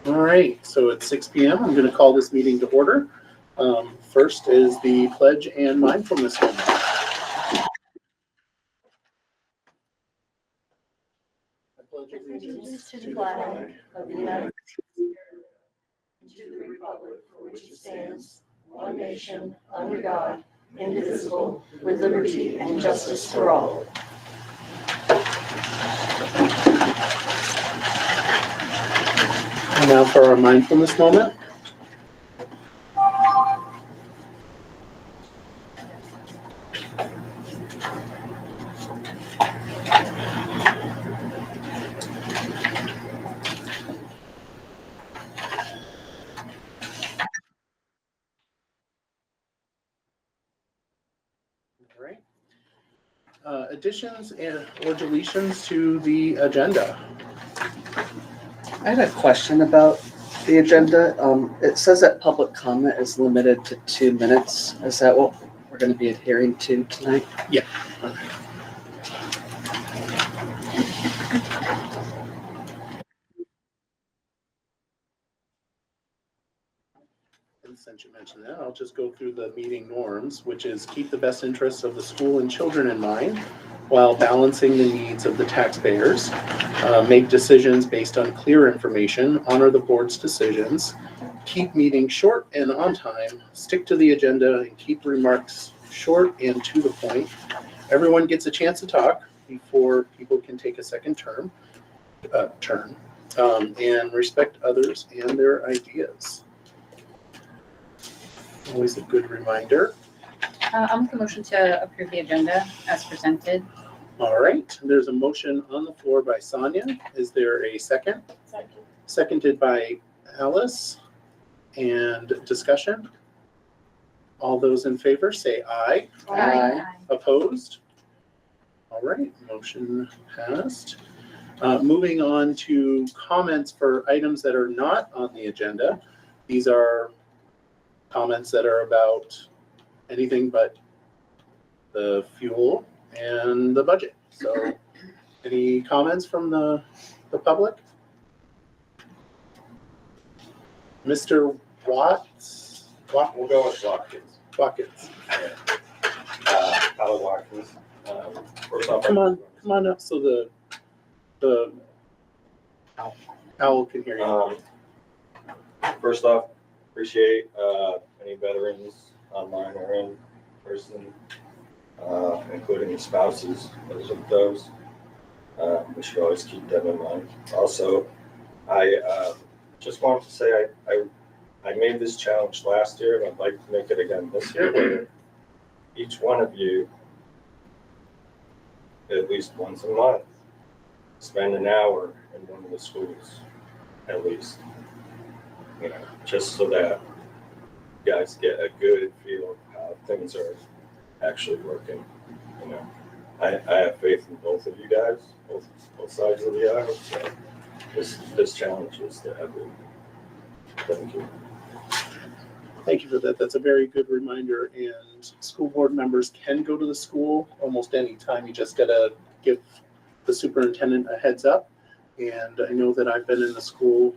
All right, so it's 6 p.m. I'm going to call this meeting to order. First is the pledge and mindfulness moment. I pledge allegiance to the flag of the United States and to the republic for which it stands, one nation, under God, indivisible, with liberty and justice for all. And now for our mindfulness moment. All right. Additions or deletions to the agenda. I had a question about the agenda. It says that public comment is limited to 2 minutes. Is that what we're going to be adhering to tonight? Yeah. Okay. And since you mentioned that, I'll just go through the meeting norms, which is keep the best interests of the school and children in mind while balancing the needs of the taxpayers, make decisions based on clear information, honor the board's decisions, keep meetings short and on time, stick to the agenda, and keep remarks short and to the point. Everyone gets a chance to talk before people can take a second turn, and respect others and their ideas. Always a good reminder. I'll make a motion to approve the agenda as presented. All right, there's a motion on the floor by Sonia. Is there a second? Second. Seconded by Alice. And discussion? All those in favor say aye. Aye. Opposed? All right, motion passed. Moving on to comments for items that are not on the agenda. These are comments that are about anything but the fuel and the budget. So any comments from the public? Mr. Watts? We'll go with Watkins. Watkins. Tyler Watkins. First off, Come on up so the owl can hear you. First off, appreciate any veterans online or in person, including the spouses of those. We should always keep them in mind. Also, I just wanted to say I made this challenge last year, and I'd like to make it again this year, where each one of you, at least once a month, spend an hour in one of the schools, at least. You know, just so that you guys get a good feel of how things are actually working. You know, I have faith in both of you guys, both sides of the aisle. So this challenge is to everyone. Thank you. Thank you for that. That's a very good reminder. And school board members can go to the school almost any time. You just gotta give the superintendent a heads up. And I know that I've been in the school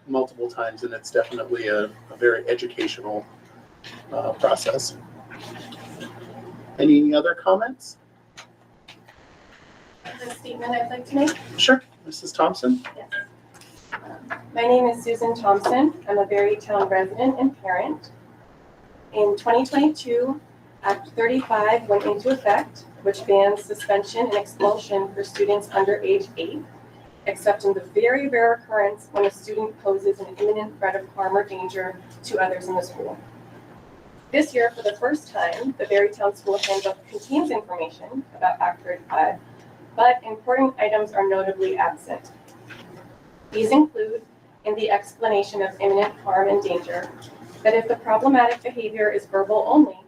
multiple times, and it's definitely a very educational process. Any other comments? A statement I'd like to make. Sure, Mrs. Thompson. Yes. My name is Susan Thompson. I'm a Berrytown resident and parent. In 2022, Act 35 went into effect, which bans suspension and expulsion for students under age 8, except in the very rare occurrence when a student poses an imminent threat of harm or danger to others in the school. This year, for the first time, the Berrytown School Handbook contains information about Act 35, but important items are notably absent. These include, in the explanation of imminent harm and danger, that if the problematic behavior is verbal only,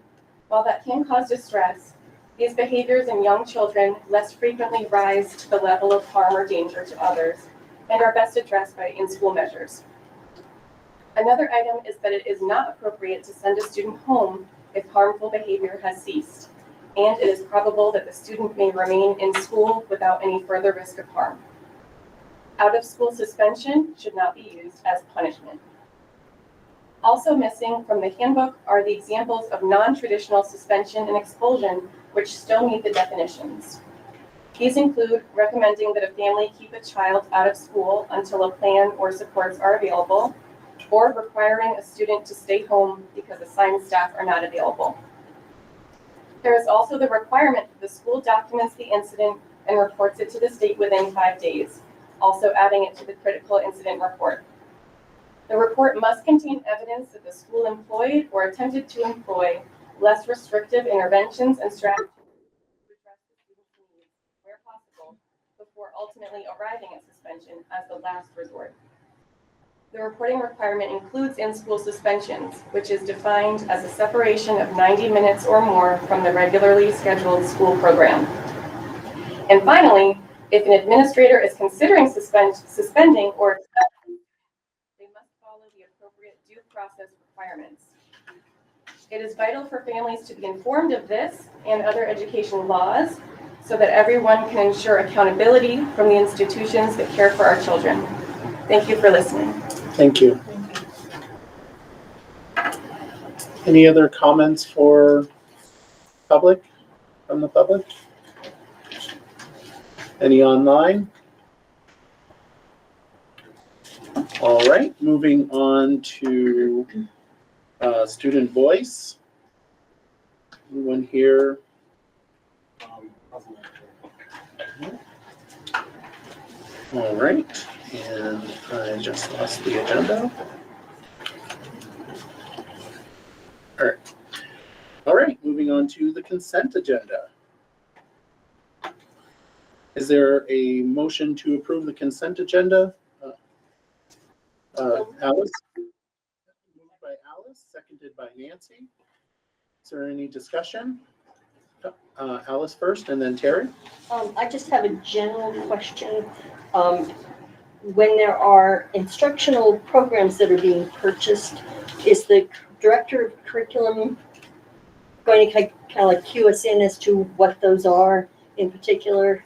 while that can cause distress, these behaviors in young children less frequently rise to the level of harm or danger to others and are best addressed by in-school measures. Another item is that it is not appropriate to send a student home if harmful behavior has ceased, and it is probable that the student may remain in school without any further risk of harm. Out-of-school suspension should not be used as punishment. Also missing from the handbook are the examples of non-traditional suspension and expulsion, which still meet the definitions. These include recommending that a family keep a child out of school until a plan or supports are available, or requiring a student to stay home because assigned staff are not available. There is also the requirement that the school documents the incident and reports it to the state within 5 days, also adding it to the critical incident report. The report must contain evidence that the school employed or attempted to employ less restrictive interventions and strategies to address the student's needs where possible before ultimately arriving at suspension as the last resort. The reporting requirement includes in-school suspensions, which is defined as a separation of 90 minutes or more from the regularly scheduled school program. And finally, if an administrator is considering suspending or expelling, they must follow the appropriate due process requirements. It is vital for families to be informed of this and other education laws so that everyone can ensure accountability from the institutions that care for our children. Thank you for listening. Thank you. Any other comments for public, from the public? Any online? All right, moving on to student voice. Anyone here? All right, and I just lost the agenda. All right, moving on to the consent agenda. Is there a motion to approve the consent agenda? Alice? Moved by Alice, seconded by Nancy. Is there any discussion? Alice first and then Terry. I just have a general question. When there are instructional programs that are being purchased, is the director of curriculum going to kind of like cue us in as to what those are in particular?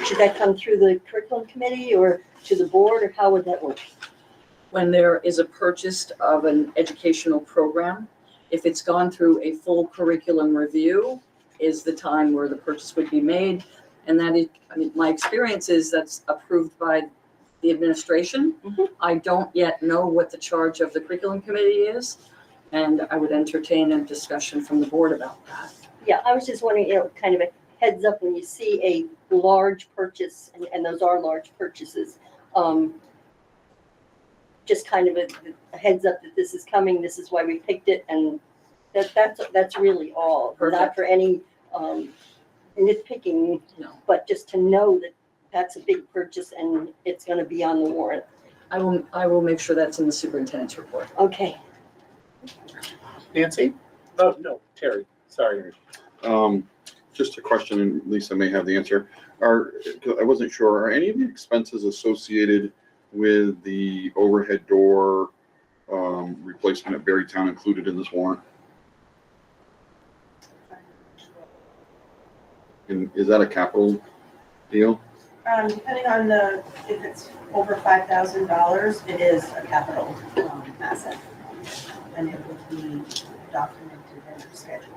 Should that come through the curriculum committee or to the board, or how would that work? When there is a purchase of an educational program, if it's gone through a full curriculum review, is the time where the purchase would be made. And that is, I mean, my experience is that's approved by the administration. Mhm. I don't yet know what the charge of the curriculum committee is, and I would entertain a discussion from the board about that. Yeah, I was just wondering, kind of a heads up when you see a large purchase, and those are large purchases. Just kind of a heads up that this is coming, this is why we picked it, and that's really all. Perfect. Not for any nitpicking, No. but just to know that that's a big purchase and it's gonna be on the warrant. I will make sure that's in the superintendent's report. Okay. Nancy? Oh, no, Terry, sorry. Just a question, and Lisa may have the answer. I wasn't sure, are any of the expenses associated with the overhead door replacement at Berrytown included in this warrant? And is that a capital deal? Depending on if it's over $5,000, it is a capital asset. And it would be documented in the schedule.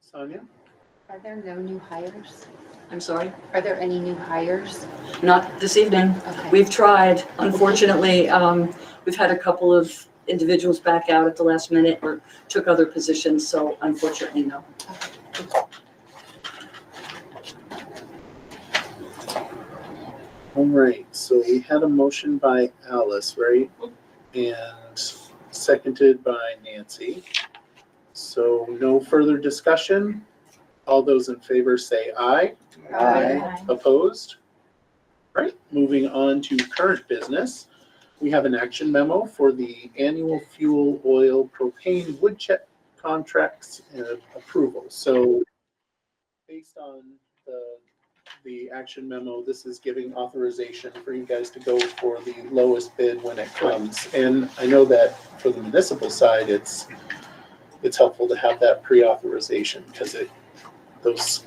Sonia? Are there no new hires? I'm sorry? Are there any new hires? Not this evening. Okay. We've tried. Unfortunately, we've had a couple of individuals back out at the last minute or took other positions, so unfortunately, no. All right, so we had a motion by Alice, right? And seconded by Nancy. So no further discussion. All those in favor say aye. Aye. Opposed? All right, moving on to current business. We have an action memo for the annual fuel, oil, propane, wood chip contracts approval. So based on the the action memo, this is giving authorization for you guys to go for the lowest bid when it comes. And I know that for the municipal side, it's helpful to have that pre-authorization because those.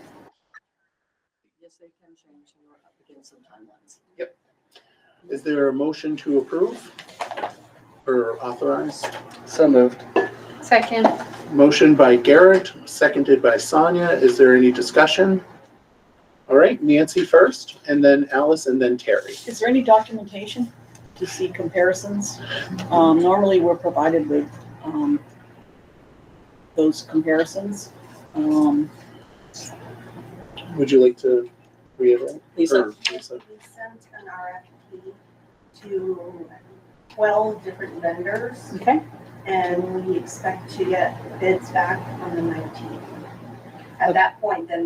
Yes, they can change. We're up against some timelines. Is there a motion to approve or authorize? So moved. Second. Motion by Garrett, seconded by Sonia. Is there any discussion? All right, Nancy first, and then Alice, and then Terry. Is there any documentation to see comparisons? Normally, we're provided with those comparisons. Would you like to reiterate? Lisa? Or Lisa? We sent an RFP to 12 different vendors, Okay, and we expect to get bids back on the 19th. At that point, then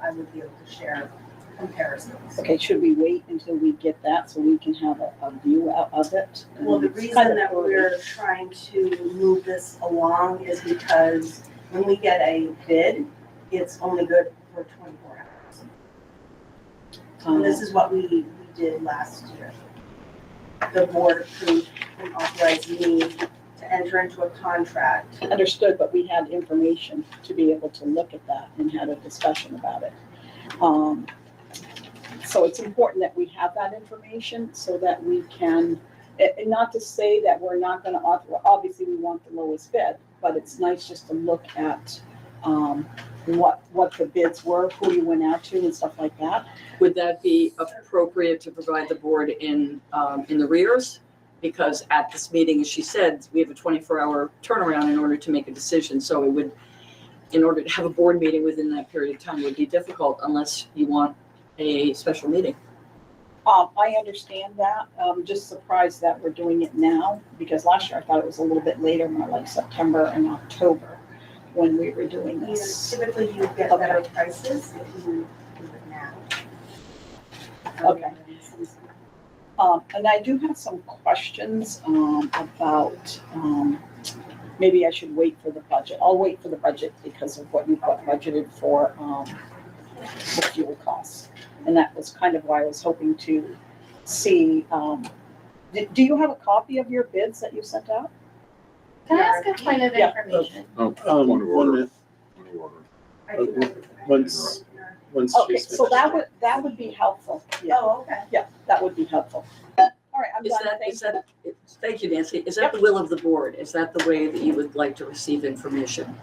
I would be able to share comparisons. okay, should we wait until we get that so we can have a view out of it? Well, the It's reason kind of that early. we're trying to move this along is because when we get a bid, it's only good for 24 hours. And this is what we did last year. The board approved and authorized me to enter into a contract. Understood, but we had information to be able to look at that and had a discussion about it. So it's important that we have that information so that we can, and not to say that we're not gonna offer, obviously we want the lowest bid, but it's nice just to look at what the bids were, who you went out to and stuff like that. Would that be appropriate to provide the board in the rears? Because at this meeting, as she said, we have a 24-hour turnaround in order to make a decision. So it would, in order to have a board meeting within that period of time would be difficult unless you want a special meeting. I understand that. I'm just surprised that we're doing it now because last year I thought it was a little bit later, more like September and October when we were doing You know, this. typically you get better prices if you do it now. Okay. And I do have some questions about, maybe I should wait for the budget. I'll wait for the budget because of what you've got budgeted for the fuel costs. And that was kind of why I was hoping to see, do you have a copy of your bids that you sent out? Can I ask a point of Yeah. information? Oh, point of 1 order. minute, Point of order. I do have it. once Okay, she's so finished. that would be helpful. Yeah, Oh, okay. yeah, that would be helpful. All right, I'm Is done. that, Thank is you. that, thank you, Nancy. Is that the will of the board? Is that the way that you would like to receive information?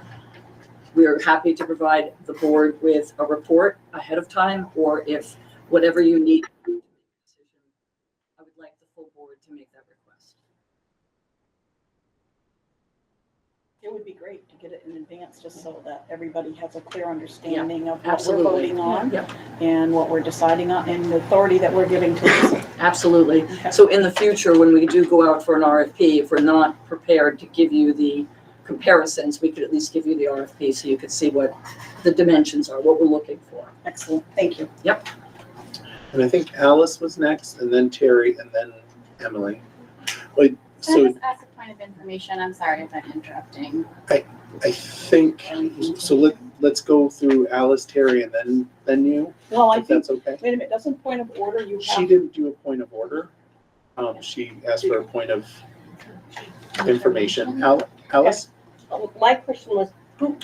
We are happy to provide the board with a report ahead of time, or if whatever you need to make a decision, I would like the full board to make that request. It would be great to get it in advance, just so that everybody has a clear understanding of what we're Absolutely. voting on Yeah, and what we're deciding on and the authority that we're giving to us. absolutely. Okay. So in the future, when we do go out for an RFP, if we're not prepared to give you the comparisons, we could at least give you the RFP so you could see what the dimensions are, what we're looking for. Excellent, thank you. And I think Alice was next, and then Terry, and then Emily. Wait, Can I so just ask a point of information? I'm sorry if I'm interrupting. I think, so let's go through Alice, Terry, and then you, Well, I if think, that's okay. wait a minute, doesn't point of order you She have? didn't do a point of order. She asked for a point of information. Alice? My question was,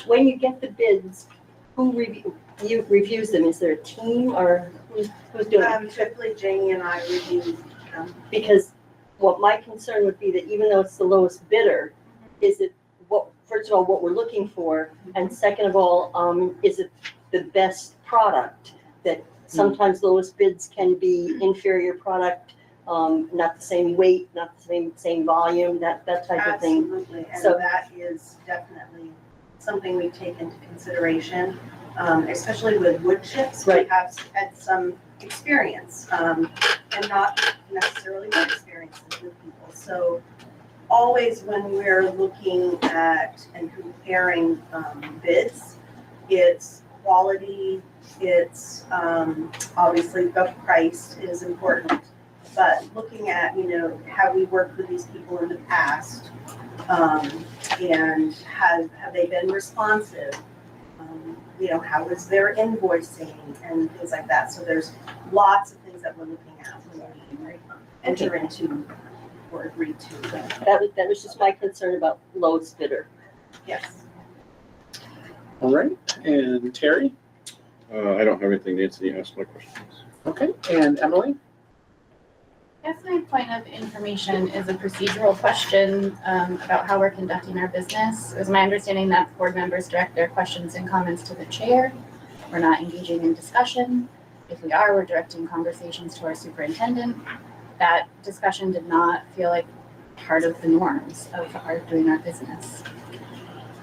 when you get the bids, who reviews them? Is there a team or who's doing it? Typically Janie and I review them. Because what my concern would be that even though it's the lowest bidder, is it first of all, what we're looking for? And second of all, is it the best product? That sometimes lowest bids can be inferior product, not the same weight, not the same volume, that type of thing. Absolutely, and So- that is definitely something we take into consideration, especially with wood chips. Right. We have had some experience, and not necessarily good experiences with people. So always when we're looking at and comparing bids, it's quality, it's obviously the price is important. But looking at, have we worked with these people in the past? And have they been responsive? how is their invoicing and things like that. So there's lots of things that we're looking at when we enter into or agree to. That was just my concern about lowest bidder. Yes. All right, and Terry? I don't have anything. Nancy asked my questions. Okay, and Emily? I guess my point of information is a procedural question about how we're conducting our business. It was my understanding that board members direct their questions and comments to the chair. We're not engaging in discussion. If we are, we're directing conversations to our superintendent. That discussion did not feel like part of the norms of doing our business.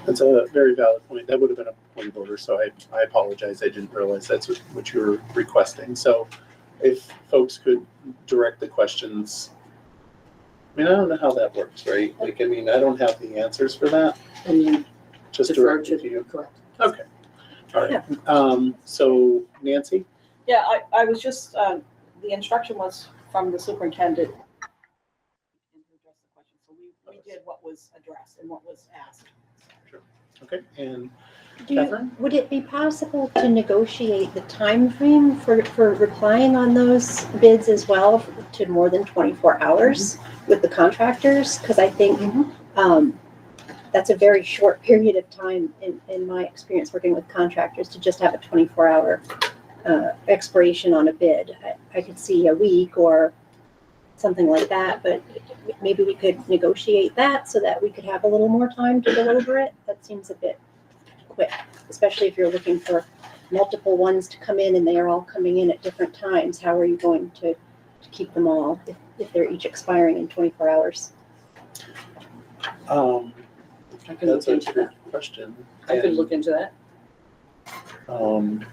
That's a very valid point. That would have been a point of order, so I apologize. I didn't realize that's what you were requesting. So if folks could direct the questions. I mean, I don't know how that works, right? Like, I mean, I don't have the answers for that. And you Just defer direct it to you. correct. Okay. All right. So Nancy? Yeah, I was just, the instruction was from the superintendent. And to address the question. So we did what was addressed and what was asked. Okay, and Catherine? Would it be possible to negotiate the time frame for replying on those bids as well to more than 24 hours with the contractors? Because I think that's a very short period of time in my experience working with contractors to just have a 24-hour expiration on a bid. I could see a week or something like that, but maybe we could negotiate that so that we could have a little more time to go over it. That seems a bit quick, especially if you're looking for multiple ones to come in and they are all coming in at different times. How are you going to keep them all if they're each expiring in 24 hours? I can That's look a into good that. question. I could look into that.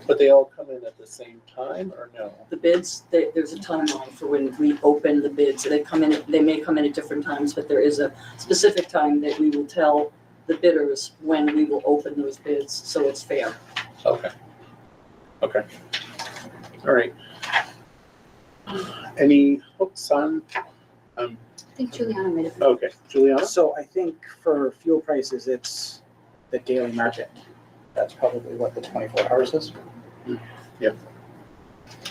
But they all come in at the same time or no? The bids, there's a timeline for when we open the bids. They come in, they may come in at different times, but there is a specific time that we will tell the bidders when we will open those bids, so it's fair. Okay. Okay. All right. Any hooks on? I think Juliana might have. Okay, Juliana? So I think for fuel prices, it's the daily market. That's probably what the 24 hours is.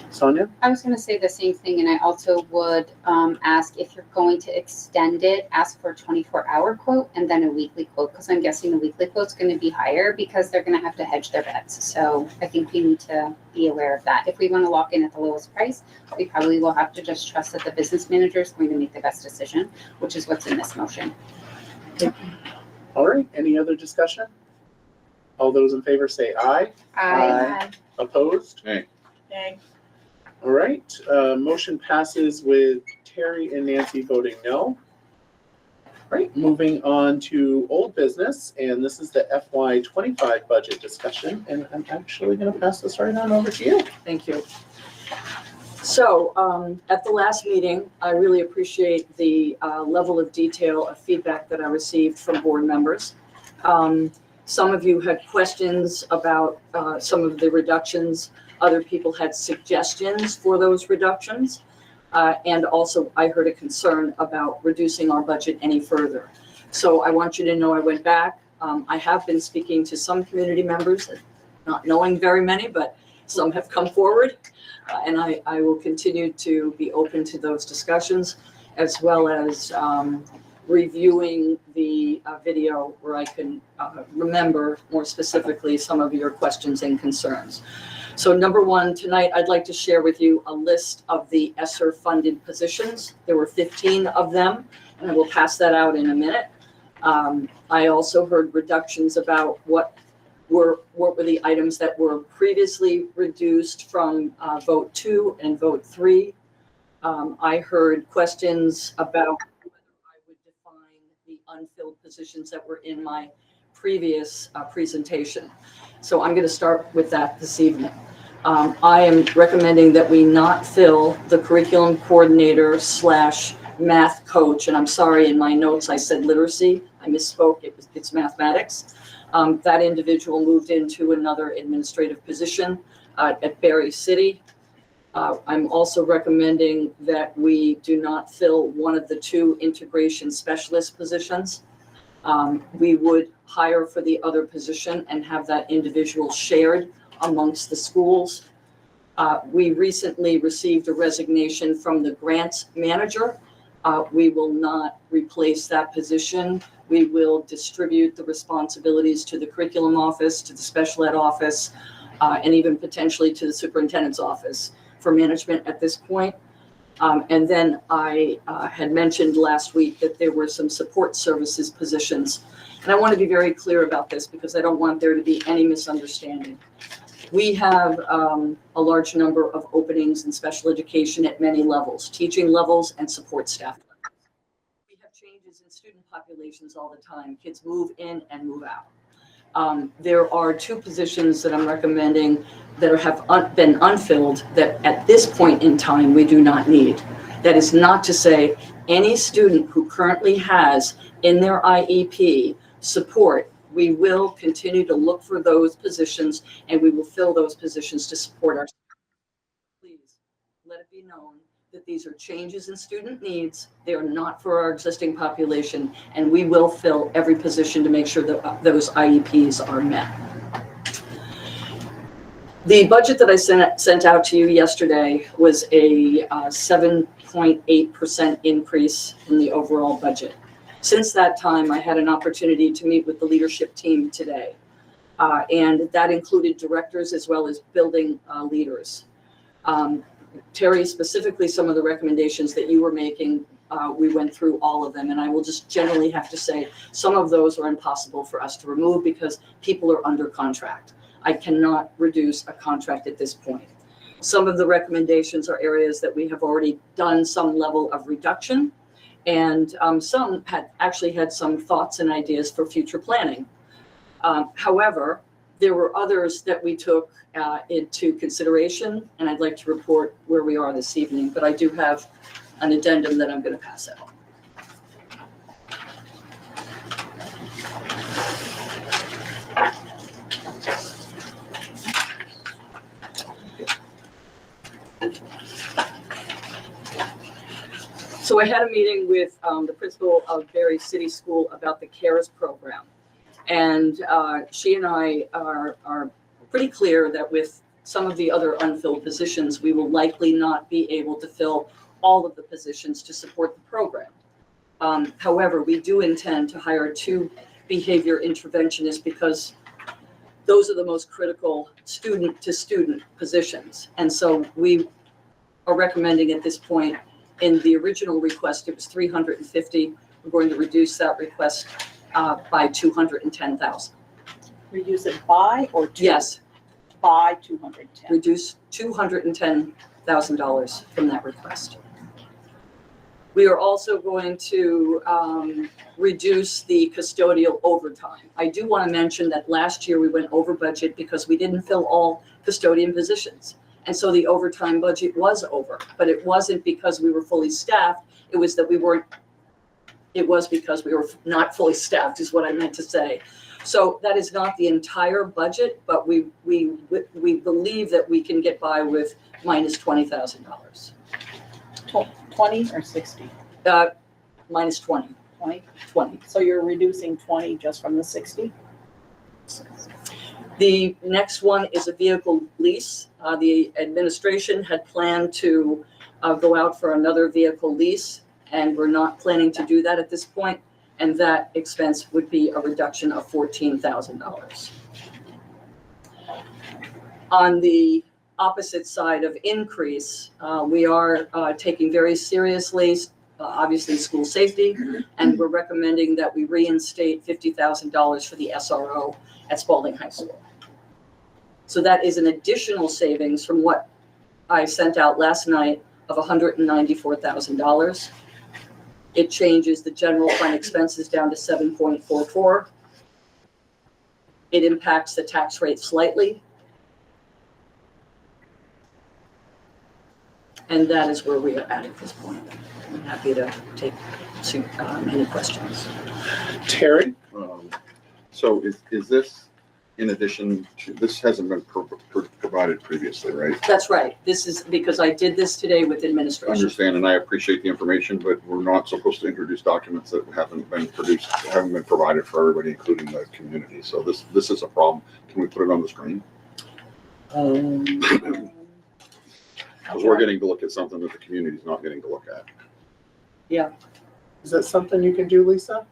Sonia? I was going to say the same thing, and I also would ask if you're going to extend it, ask for a 24-hour quote and then a weekly quote, because I'm guessing the weekly quote's going to be higher because they're going to have to hedge their bets. So I think we need to be aware of that. If we want to lock in at the lowest price, we probably will have to just trust that the business manager is going to make the best decision, which is what's in this motion. All right, any other discussion? All those in favor say aye. Aye. Opposed? Okay. All right, motion passes with Terry and Nancy voting no. All right, moving on to old business, and this is the FY25 budget discussion, and I'm actually going to pass this right on over to you. Thank you. So at the last meeting, I really appreciate the level of detail of feedback that I received from board members. Some of you had questions about some of the reductions. Other people had suggestions for those reductions. And also I heard a concern about reducing our budget any further. So I want you to know I went back. I have been speaking to some community members, not knowing very many, but some have come forward. And I will continue to be open to those discussions, as well as reviewing the video where I can remember more specifically some of your questions and concerns. So number one, tonight I'd like to share with you a list of the ESSER funded positions. There were 15 of them, and I will pass that out in a minute. I also heard reductions about what were the items that were previously reduced from vote 2 and vote 3. I heard questions about whether I would define the unfilled positions that were in my previous presentation. So I'm going to start with that this evening. I am recommending that we not fill the curriculum coordinator / math coach. And I'm sorry, in my notes, I said literacy. I misspoke. It's mathematics. That individual moved into another administrative position at Berry City. I'm also recommending that we do not fill one of the 2 integration specialist positions. We would hire for the other position and have that individual shared amongst the schools. We recently received a resignation from the grants manager. We will not replace that position. We will distribute the responsibilities to the curriculum office, to the special ed office, and even potentially to the superintendent's office for management at this point. And then I had mentioned last week that there were some support services positions. And I want to be very clear about this because I don't want there to be any misunderstanding. We have a large number of openings in special education at many levels, teaching levels and support staff levels. We have changes in student populations all the time. Kids move in and move out. There are 2 positions that I'm recommending that have been unfilled that at this point in time we do not need. That is not to say any student who currently has in their IEP support, we will continue to look for those positions and we will fill those positions to support our students. Please let it be known that these are changes in student needs. They are not for our existing population, and we will fill every position to make sure that those IEPs are met. The budget that I sent out to you yesterday was a 7.8% increase in the overall budget. Since that time, I had an opportunity to meet with the leadership team today, and that included directors as well as building leaders. Terry, specifically some of the recommendations that you were making, we went through all of them, and I will just generally have to say some of those are impossible for us to remove because people are under contract. I cannot reduce a contract at this point. Some of the recommendations are areas that we have already done some level of reduction, and some had actually had some thoughts and ideas for future planning. However, there were others that we took into consideration, and I'd like to report where we are this evening, but I do have an addendum that I'm going to pass out. So I had a meeting with the principal of Berry City School about the CARES program. And she and I are pretty clear that with some of the other unfilled positions, we will likely not be able to fill all of the positions to support the program. However, we do intend to hire 2 behavior interventionists because those are the most critical student-to-student positions. And so we are recommending at this point, in the original request, it was 350. We're going to reduce that request by 210,000. Reduce it by or to? Yes, By 210. reduce $210,000 from that request. We are also going to reduce the custodial overtime. I do want to mention that last year we went over budget because we didn't fill all custodian positions. And so the overtime budget was over, but it wasn't because we were fully staffed. It was that we weren't, it was because we were not fully staffed is what I meant to say. So that is not the entire budget, but we believe that we can get by with minus $20,000. 20 or 60? Minus 20. 20? 20. So you're reducing 20 just from the 60? The next one is a vehicle lease. The administration had planned to go out for another vehicle lease, and we're not planning to do that at this point. And that expense would be a reduction of $14,000. On the opposite side of increase, we are taking very seriously, obviously, school safety, and we're recommending that we reinstate $50,000 for the SRO at Spalding High School. So that is an additional savings from what I sent out last night of $194,000. It changes the general fund expenses down to 7.44. It impacts the tax rate slightly. And that is where we are at this point. I'm happy to take any questions. Terry? So is this in addition to, this hasn't been provided previously, right? That's right. This is because I did this today with administration. Understand, and I appreciate the information, but we're not supposed to introduce documents that haven't been provided for everybody, including the community. So this is a problem. Can we put it on the screen? Because we're getting to look at something that the community's not getting to look at. Yeah. Is that something you can do, Lisa?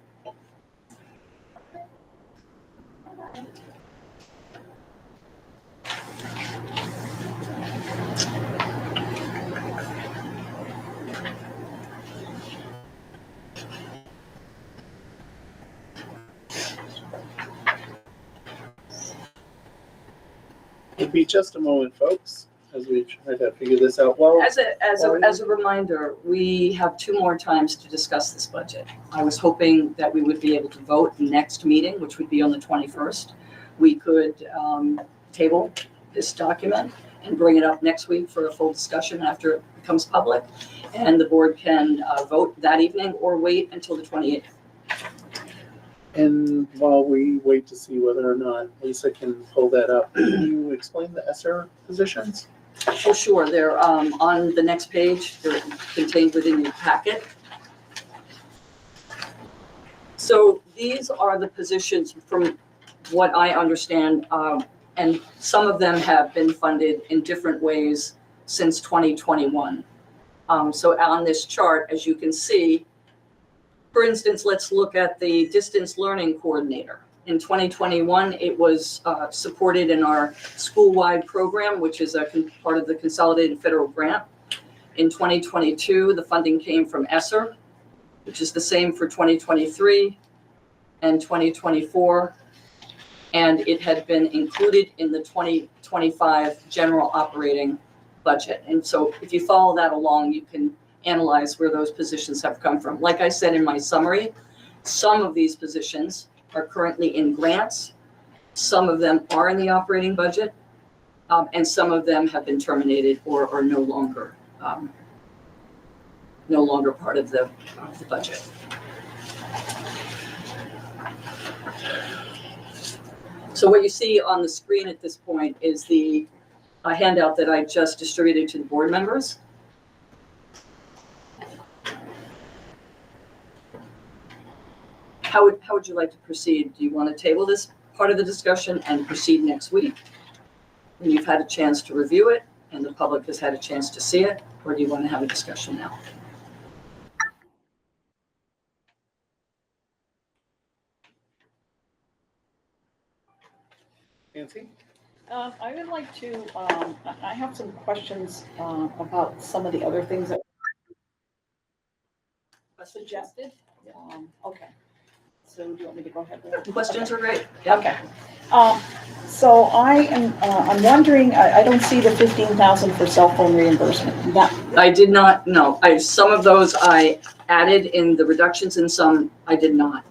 It'll be just a moment, folks, as we try to figure this out. Well, As a reminder, we have 2 more times to discuss this budget. I was hoping that we would be able to vote next meeting, which would be on the 21st. We could table this document and bring it up next week for a full discussion after it becomes public. And the board can vote that evening or wait until the 28th. and while we wait to see whether or not Lisa can pull that up, can you explain the ESSER positions? Oh, sure. They're on the next page. They're contained within your packet. So these are the positions from what I understand, and some of them have been funded in different ways since 2021. So on this chart, as you can see, for instance, let's look at the distance learning coordinator. In 2021, it was supported in our school-wide program, which is a part of the consolidated federal grant. In 2022, the funding came from ESSER, which is the same for 2023 and 2024. And it had been included in the 2025 general operating budget. And so if you follow that along, you can analyze where those positions have come from. Like I said in my summary, some of these positions are currently in grants. Some of them are in the operating budget, and some of them have been terminated or are no longer part of the budget. So what you see on the screen at this point is the handout that I just distributed to the board members. How would you like to proceed? Do you want to table this part of the discussion and proceed next week when you've had a chance to review it and the public has had a chance to see it, or do you want to have a discussion now? Nancy? I would like to, I have some questions about some of the other things that were suggested. Okay. So do you want me to go ahead? Questions are great. Okay. So I'm wondering, I don't see the 15,000 for cell phone reimbursement. That, I did not, no. Some of those I added in the reductions and some I did not.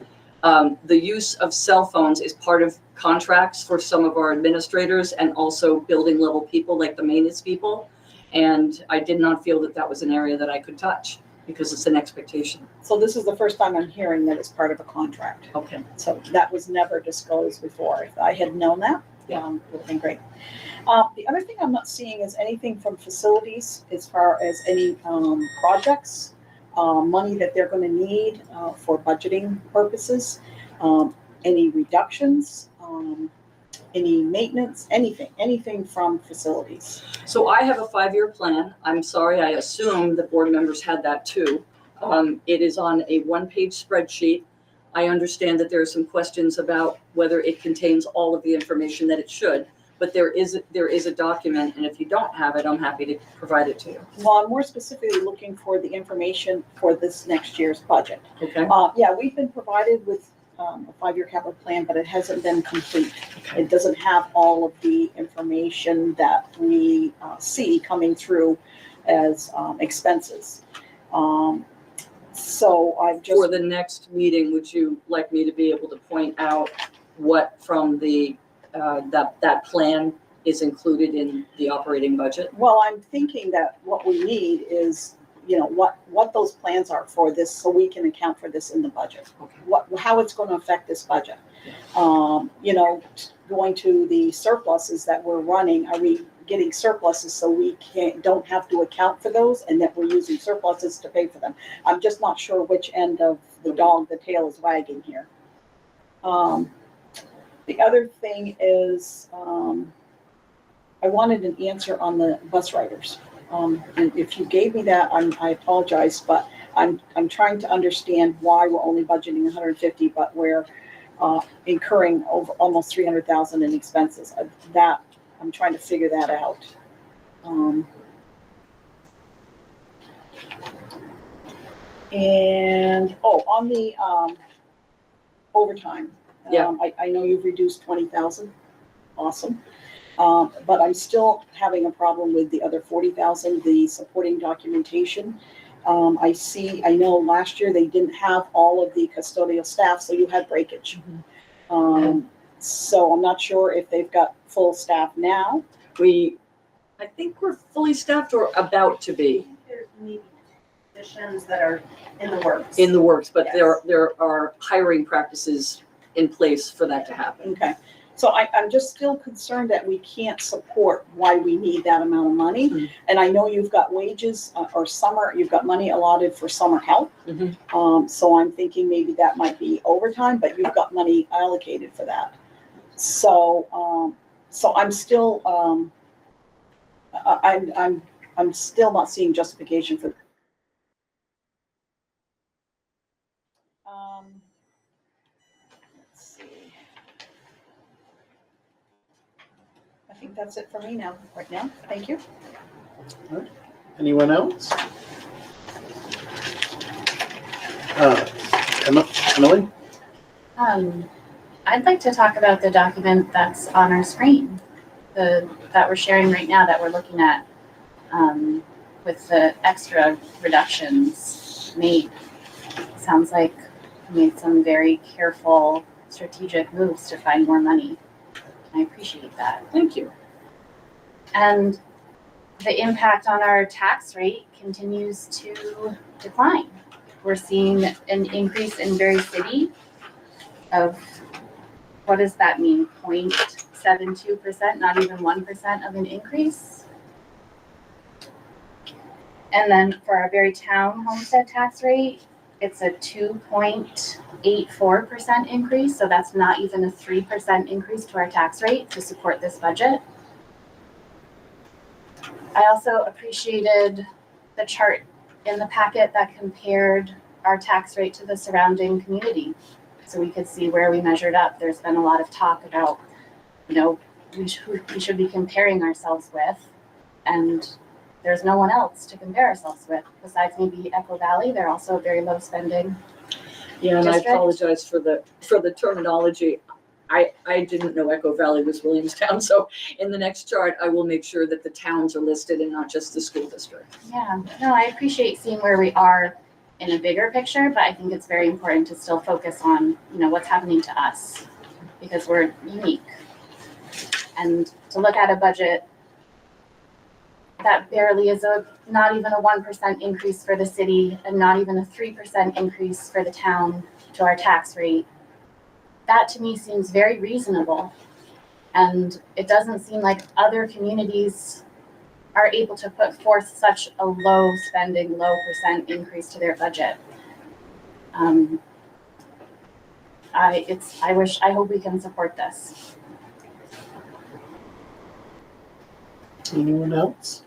The use of cell phones is part of contracts for some of our administrators and also building level people like the maintenance people. And I did not feel that that was an area that I could touch because it's an expectation. so this is the first time I'm hearing that it's part of a contract. Okay. So that was never disclosed before. If I had known that, it would have been great. The other thing I'm not seeing is anything from facilities as far as any projects, money that they're going to need for budgeting purposes, any reductions, any maintenance, anything from facilities. So I have a 5-year plan. I'm sorry, I assume the board members had that too. It is on a 1-page spreadsheet. I understand that there are some questions about whether it contains all of the information that it should, but there is a document, and if you don't have it, I'm happy to provide it to you. Well, I'm more specifically looking for the information for this next year's budget. Okay. Yeah, we've been provided with a 5-year capital plan, but it hasn't been complete. It doesn't have all of the information that we see coming through as expenses. So I've just. For the next meeting, would you like me to be able to point out what from the that plan is included in the operating budget? Well, I'm thinking that what we need is you know, what those plans are for this, so we can account for this in the budget. Okay. How it's gonna affect this budget. You know, going to the surpluses that we're running, are we getting surpluses so we don't have to account for those, and that we're using surpluses to pay for them? I'm just not sure which end of the dog the tail is wagging here. The other thing is, I wanted an answer on the bus riders. And if you gave me that, I apologize, but I'm trying to understand why we're only budgeting 150, but we're incurring over almost 300,000 in expenses. That, I'm trying to figure that out. And, on the overtime. Yeah. I know you've reduced 20,000. Awesome. But I'm still having a problem with the other 40,000, the supporting documentation. I know last year they didn't have all of the custodial staff, so you had breakage. So I'm not sure if they've got full staff now. I think we're fully staffed or about to be There's maybe positions that are in the works. in the works, but Yes. there are hiring practices in place for that to happen. Okay. So I'm just still concerned that we can't support why we need that amount of money. Mhm. And I know you've got wages or you've got money allotted for summer help. Mhm. So I'm thinking maybe that might be overtime, but you've got money allocated for that. So, I'm still, I'm still not seeing justification for. Let's see. I think that's it for me now, right now. Thank you. Anyone else? Emily? I'd like to talk about the document that's on our screen, that we're sharing right now, that we're looking at, with the extra reductions made. Sounds like we made some very careful, strategic moves to find more money. I appreciate that. Thank you. And the impact on our tax rate continues to decline. We're seeing an increase in Berry City of, what does that mean? 0.72%, not even 1% of an increase. And then for our Berry Town homestead tax rate, it's a 2.84% increase. So that's not even a 3% increase to our tax rate to support this budget. I also appreciated the chart in the packet that compared our tax rate to the surrounding community, so we could see where we measured up. There's been a lot of talk about, who we should be comparing ourselves with, and there's no one else to compare ourselves with besides maybe Echo Valley. They're also very low spending. Yeah, and District? I apologize for the terminology. I didn't know Echo Valley was Williamstown, so in the next chart, I will make sure that the towns are listed and not just the school district. Yeah, no, I appreciate seeing where we are in a bigger picture, but I think it's very important to still focus on, what's happening to us, because we're unique. And to look at a budget that barely is not even a 1% increase for the city and not even a 3% increase for the town to our tax rate, that to me seems very reasonable. And it doesn't seem like other communities are able to put forth such a low spending, low percent increase to their budget. I hope we can support this. Anyone else?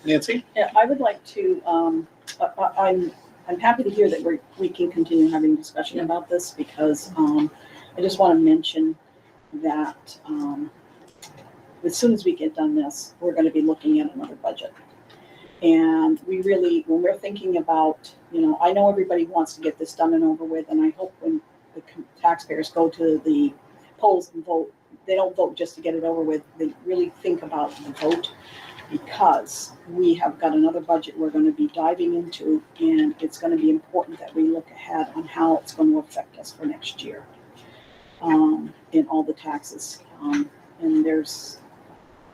Nancy? Yeah, I would like to, I'm happy to hear that we can continue having discussion about this, because I just want to mention that as soon as we get done this, we're going to be looking at another budget. And we really, when we're thinking about, I know everybody wants to get this done and over with, and I hope when the taxpayers go to the polls and vote, they don't vote just to get it over with. They really think about the vote, because we have got another budget we're going to be diving into, and it's going to be important that we look ahead on how it's going to affect us for next year in all the taxes. And there's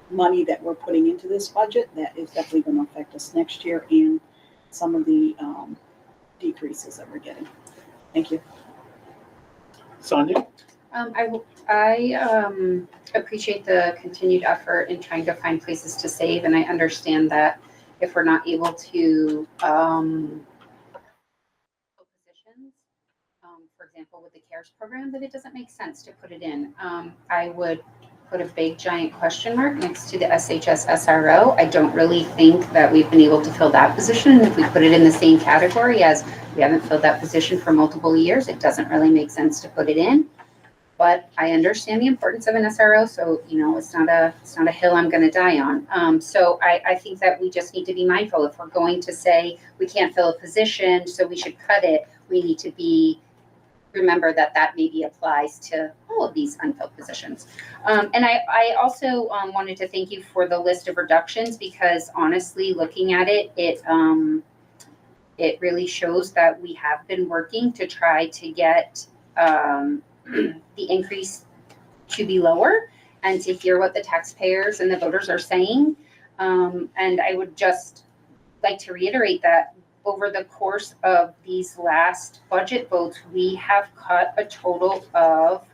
money that we're putting into this budget that is definitely gonna affect us next year and some of the decreases that we're getting. Thank you. Sonia? I appreciate the continued effort in trying to find places to save, and I understand that if we're not able to fill positions, for example, with the CARES program, that it doesn't make sense to put it in. I would put a big giant question mark next to the SHS SRO. I don't really think that we've been able to fill that position. And if we put it in the same category as we haven't filled that position for multiple years, it doesn't really make sense to put it in. But I understand the importance of an SRO, so it's not a hill I'm going to die on. So I think that we just need to be mindful. If we're going to say we can't fill a position, so we should cut it, we need to remember that maybe applies to all of these unfilled positions. And I also wanted to thank you for the list of reductions, because honestly, looking at it, it really shows that we have been working to try to get the increase to be lower and to hear what the taxpayers and the voters are saying. And I would just like to reiterate that over the course of these last budget votes, we have cut a total of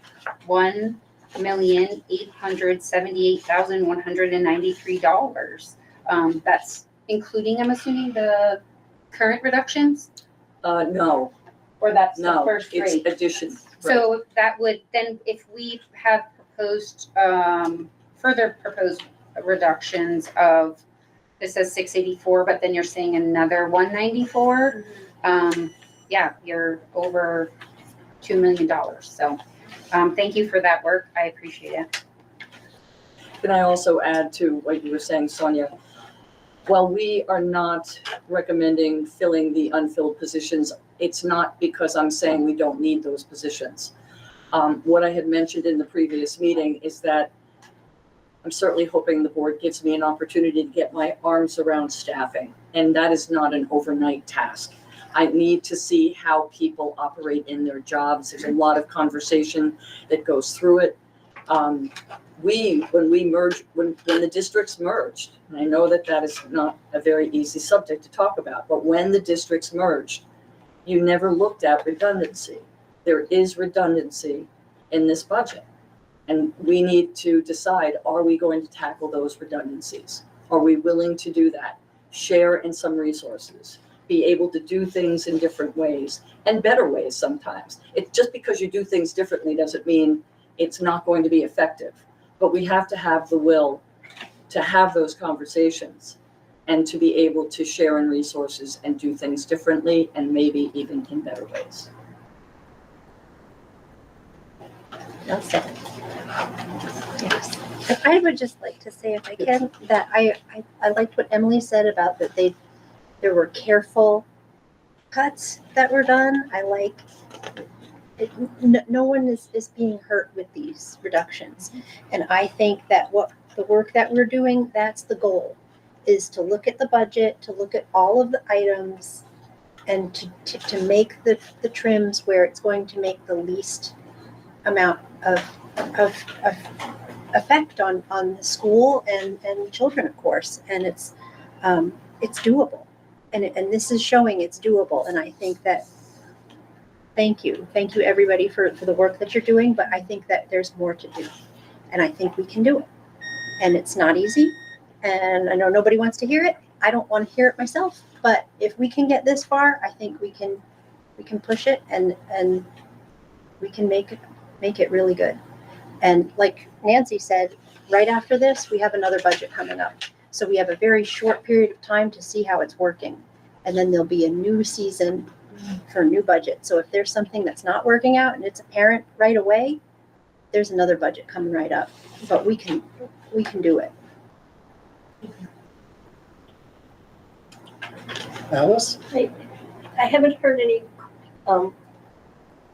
$1,878,193. That's including, I'm assuming, the current reductions, No, or that's the no, first it's rate. addition. So that would then, if we have proposed, further proposed reductions of, this says 684, but then you're saying another 194. Yeah, you're over $2 million. So thank you for that work. I appreciate it. Can I also add to what you were saying, Sonia? While we are not recommending filling the unfilled positions, it's not because I'm saying we don't need those positions. What I had mentioned in the previous meeting is that I'm certainly hoping the board gives me an opportunity to get my arms around staffing, and that is not an overnight task. I need to see how people operate in their jobs. There's a lot of conversation that goes through it. When the districts merged, and I know that is not a very easy subject to talk about, but when the districts merged, you never looked at redundancy. There is redundancy in this budget. And we need to decide, are we going to tackle those redundancies? Are we willing to do that? Share in some resources, be able to do things in different ways and better ways sometimes. It's just because you do things differently doesn't mean it's not going to be effective. But we have to have the will to have those conversations and to be able to share in resources and do things differently and maybe even in better ways. Yes. And I would just like to say, if I can, that I liked what Emily said about that there were careful cuts that were done. I like it, no one is being hurt with these reductions. And I think that what the work that we're doing, that's the goal, is to look at the budget, to look at all of the items, and to make the trims where it's going to make the least amount of effect on the school and children, of course. And it's doable, and this is showing it's doable. And I think that thank you everybody for the work that you're doing, but I think that there's more to do, and I think we can do it. And it's not easy, and I know nobody wants to hear it. I don't want to hear it myself, but if we can get this far, I think we can push it and we can make it really good. And like Nancy said, right after this, we have another budget coming up. So we have a very short period of time to see how it's working. And then there'll be a new season for a new budget. So if there's something that's not working out and it's apparent right away, there's another budget coming right up. But we can do it. Alice? I haven't heard any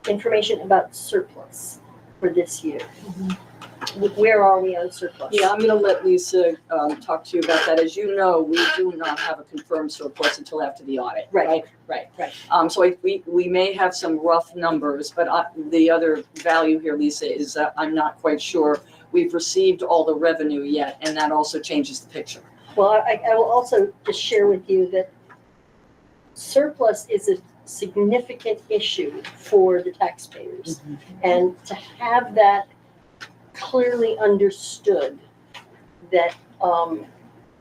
information about surplus for this year. Where are we on surplus? Yeah, I'm gonna let Lisa, talk to you about that. As you know, we do not have a confirmed surplus until after the audit. Right. Right. So we may have some rough numbers, but the other value here, Lisa, is that I'm not quite sure we've received all the revenue yet, and that also changes the picture. Well, I will also just share with you that surplus is a significant issue for the taxpayers. And to have that clearly understood, that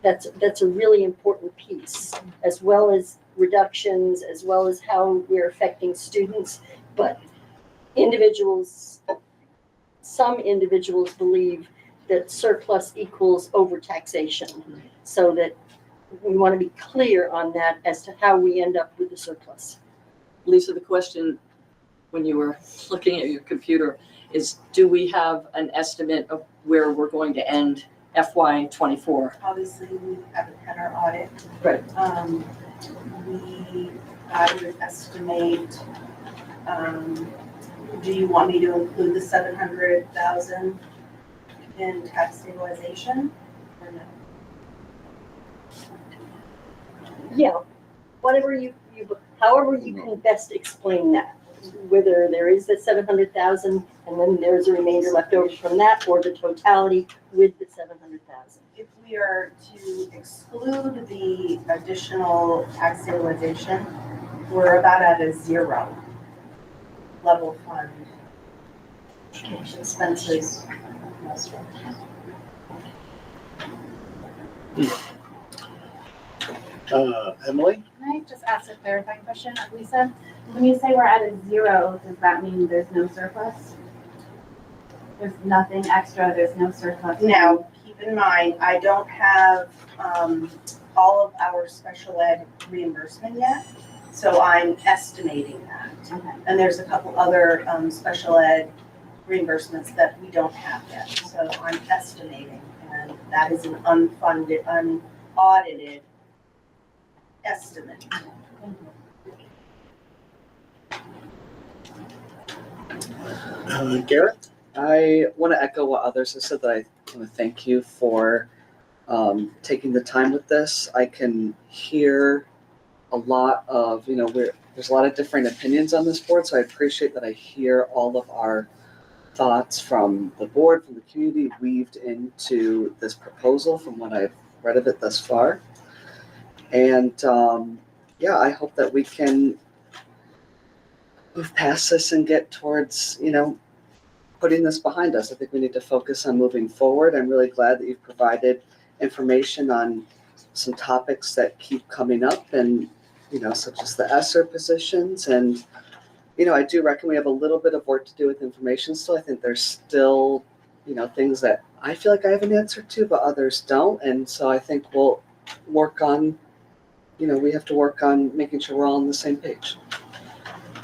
that's a really important piece, as well as reductions, as well as how we're affecting students. But some individuals believe that surplus equals overtaxation, so that we want to be clear on that as to how we end up with the surplus. Lisa, the question, when you were looking at your computer, is do we have an estimate of where we're going to end FY '24? Obviously, we haven't had our audit. Right. I would estimate, do you want me to include the 700,000 in tax stabilization or no? Yeah, whatever however you can best explain that, whether there is the 700,000 and then there's a remainder left over from that, or the totality with the 700,000. If we are to exclude the additional tax stabilization, we're about at a zero level fund. Expenses. Emily? Can I just ask a clarifying question of Lisa? When you say we're at a zero, does that mean there's no surplus? There's nothing extra, there's no surplus? Now, keep in mind, I don't have all of our special ed reimbursement yet, so I'm estimating that. Okay. And there's a couple other special ed reimbursements that we don't have yet, so I'm estimating, and that is an unfunded, unaudited estimate. Garrett? I want to echo what others have said, that I want to thank you for taking the time with this. I can hear a lot of, there's a lot of different opinions on this board, so I appreciate that I hear all of our thoughts from the board, from the community, weaved into this proposal from what I've read of it thus far. And I hope that we can move past this and get towards, putting this behind us. I think we need to focus on moving forward. I'm really glad that you've provided information on some topics that keep coming up, and, such as the ESSER positions. And, I do reckon we have a little bit of work to do with information still. I think there's still, things that I feel like I have an answer to, but others don't. And so I think we'll work on, we have to work on making sure we're all on the same page.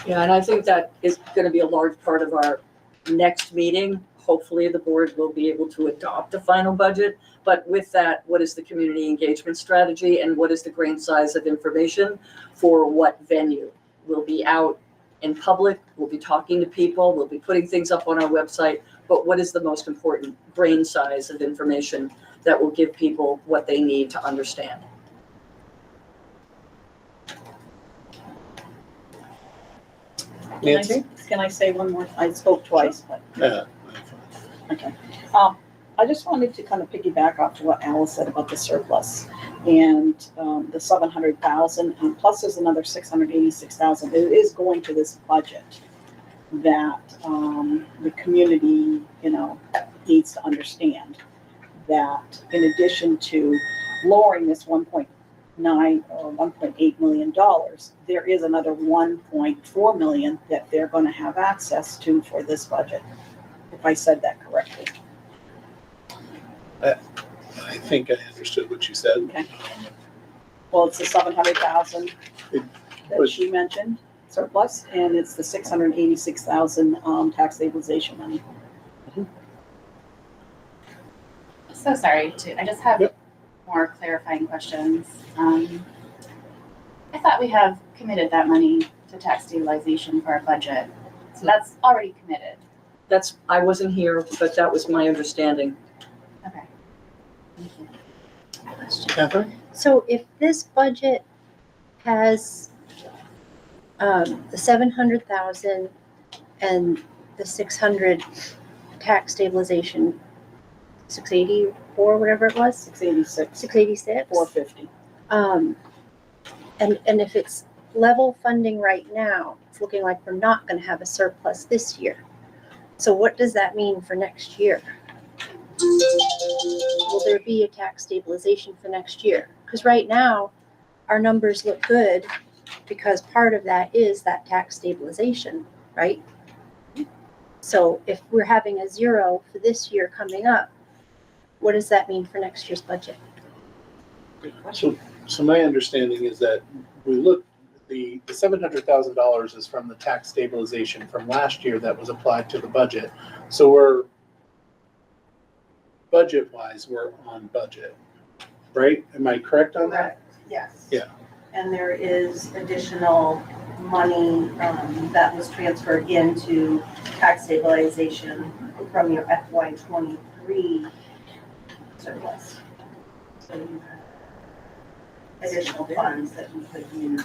Yeah, and I think that is going to be a large part of our next meeting. Hopefully, the board will be able to adopt a final budget. But with that, what is the community engagement strategy, and what is the grain size of information for what venue? We'll be out in public, we'll be talking to people, we'll be putting things up on our website, but what is the most important grain size of information that will give people what they need to understand? Nancy? Can I say one more? I spoke twice, but. Yeah. Okay. I just wanted to kind of piggyback off to what Alice said about the surplus and the 700,000, and plus there's another 686,000. It is going to this budget that the community, needs to understand that in addition to lowering this 1.9 or $1.8 million, there is another 1.4 million that they're going to have access to for this budget, if I said that correctly. I think I understood what you said. Okay. Well, it's the 700,000 It that was- she mentioned surplus, and it's the 686,000 tax stabilization money. So sorry, I just have Yep. more clarifying questions. I thought we have committed that money to tax stabilization for our budget. So that's already committed. I wasn't here, but that was my understanding. Okay. Thank you. Catherine? So if this budget has the 700,000 and the 600 tax stabilization, 684, whatever it was, 686, 686. 450. And if it's level funding right now, it's looking like we're not gonna have a surplus this year. So what does that mean for next year? Will there be a tax stabilization for next year? Because right now, our numbers look good because part of that is that tax stabilization, right? So if we're having a zero for this year coming up, what does that mean for next year's budget? So my understanding is that we look, the $700,000 is from the tax stabilization from last year that was applied to the budget. So we're, budget-wise, we're on budget, right? Am I correct on that? Correct, yes. Yeah. And there is additional money that was transferred into tax stabilization from your FY '23 surplus. So you have additional funds that you could use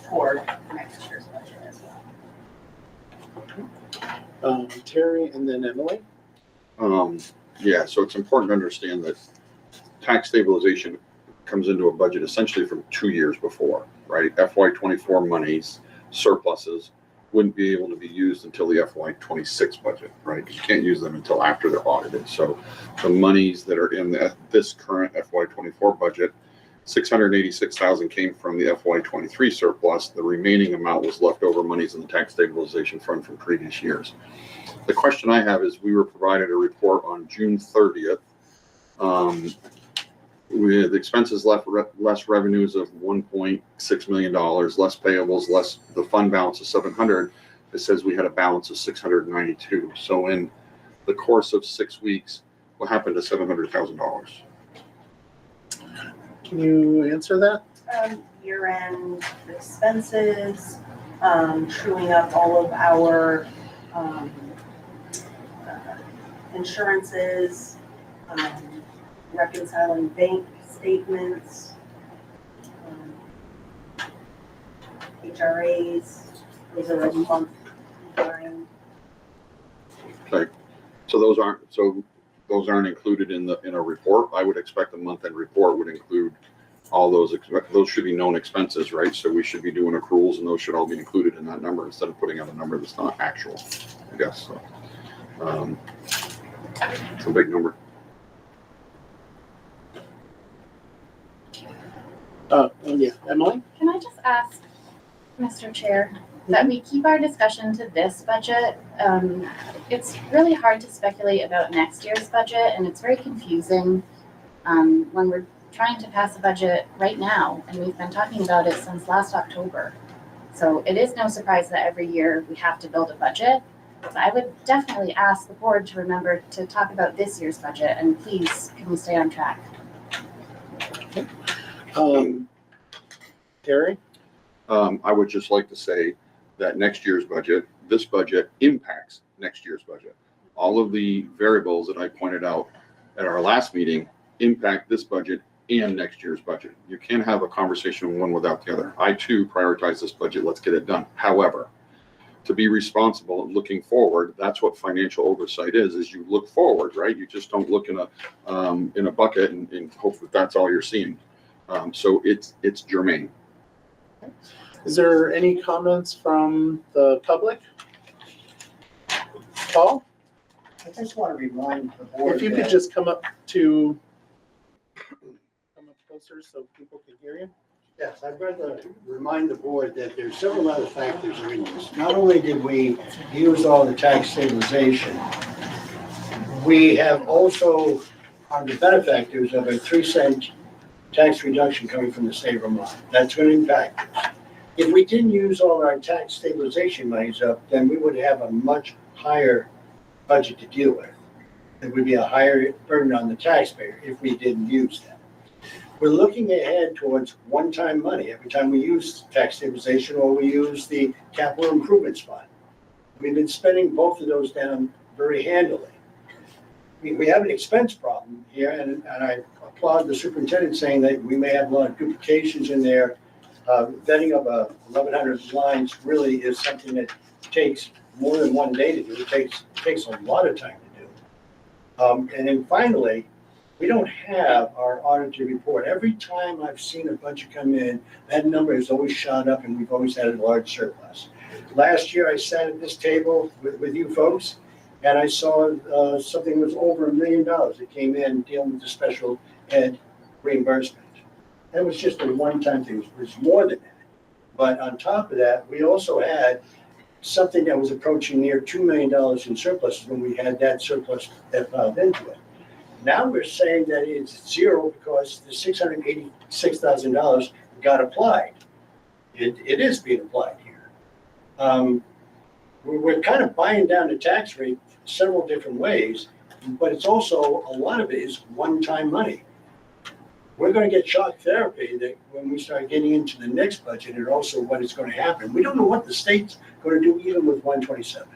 toward next year's budget as well. Terry and then Emily? Yeah, so it's important to understand that tax stabilization comes into a budget essentially from 2 years before, right? FY '24 monies, surpluses, wouldn't be able to be used until the FY '26 budget, right? Because you can't use them until after they're audited. So the monies that are in this current FY '24 budget, 686,000 came from the FY '23 surplus. The remaining amount was leftover monies in the tax stabilization fund from previous years. The question I have is, we were provided a report on June 30th with expenses less revenues of $1.6 million, less payables, less the fund balance of 700. It says we had a balance of 692. So in the course of 6 weeks, what happened to $700,000? Can you answer that? Year-end expenses, truing up all of our insurances, reconciling bank statements, HRAs, those are a month behind. Okay, so those aren't included in a report. I would expect a month-end report would include all those should be known expenses, right? So we should be doing accruals, and those should all be included in that number instead of putting out a number that's not actual, I guess. So it's a big number. Yeah, Emily? Can I just ask, Mr. Chair, that we keep our discussion to this budget? It's really hard to speculate about next year's budget, and it's very confusing when we're trying to pass a budget right now, and we've been talking about it since last October. So it is no surprise that every year we have to build a budget. But I would definitely ask the board to remember to talk about this year's budget, and please, can we stay on track? Terry? I would just like to say that next year's budget, this budget impacts next year's budget. All of the variables that I pointed out at our last meeting impact this budget and next year's budget. You can't have a conversation one without the other. I too prioritize this budget. Let's get it done. However, to be responsible and looking forward, that's what financial oversight is you look forward, right? You just don't look in a bucket and hope that that's all you're seeing. So it's germane. Is there any comments from the public? Paul? I just want to remind the board If you could that just come up closer so people can hear you. yes, I'd rather remind the board that there's several other factors in this. Not only did we use all the tax stabilization, we have also, on the benefactors, of a 3-cent tax reduction coming from the state of Vermont. That's going to impact us. If we didn't use all our tax stabilization monies up, then we would have a much higher budget to deal with. It would be a higher burden on the taxpayer if we didn't use them. We're looking ahead towards one-time money every time we use tax stabilization or we use the capital improvements fund. We've been spending both of those down very handily. We have an expense problem here, and I applaud the superintendent saying that we may have a lot of duplications in there. Vetting of 1,100 lines really is something that takes more than one day to do. It takes a lot of time to do. And then finally, we don't have our audited report. Every time I've seen a budget come in, that number has always shot up and we've always had a large surplus. Last year, I sat at this table with you folks, and I saw something was over $1 million that came in dealing with the special ed reimbursement. That was just a one-time thing. It was more than that. But on top of that, we also had something that was approaching near $2 million in surpluses when we had that surplus that filed into it. Now we're saying that it's zero because the $686,000 got applied. It is being applied here. We're kind of buying down the tax rate several different ways, but it's also, a lot of it is one-time money. We're going to get shock therapy that when we start getting into the next budget and also what is going to happen. We don't know what the state's going to do even with 127.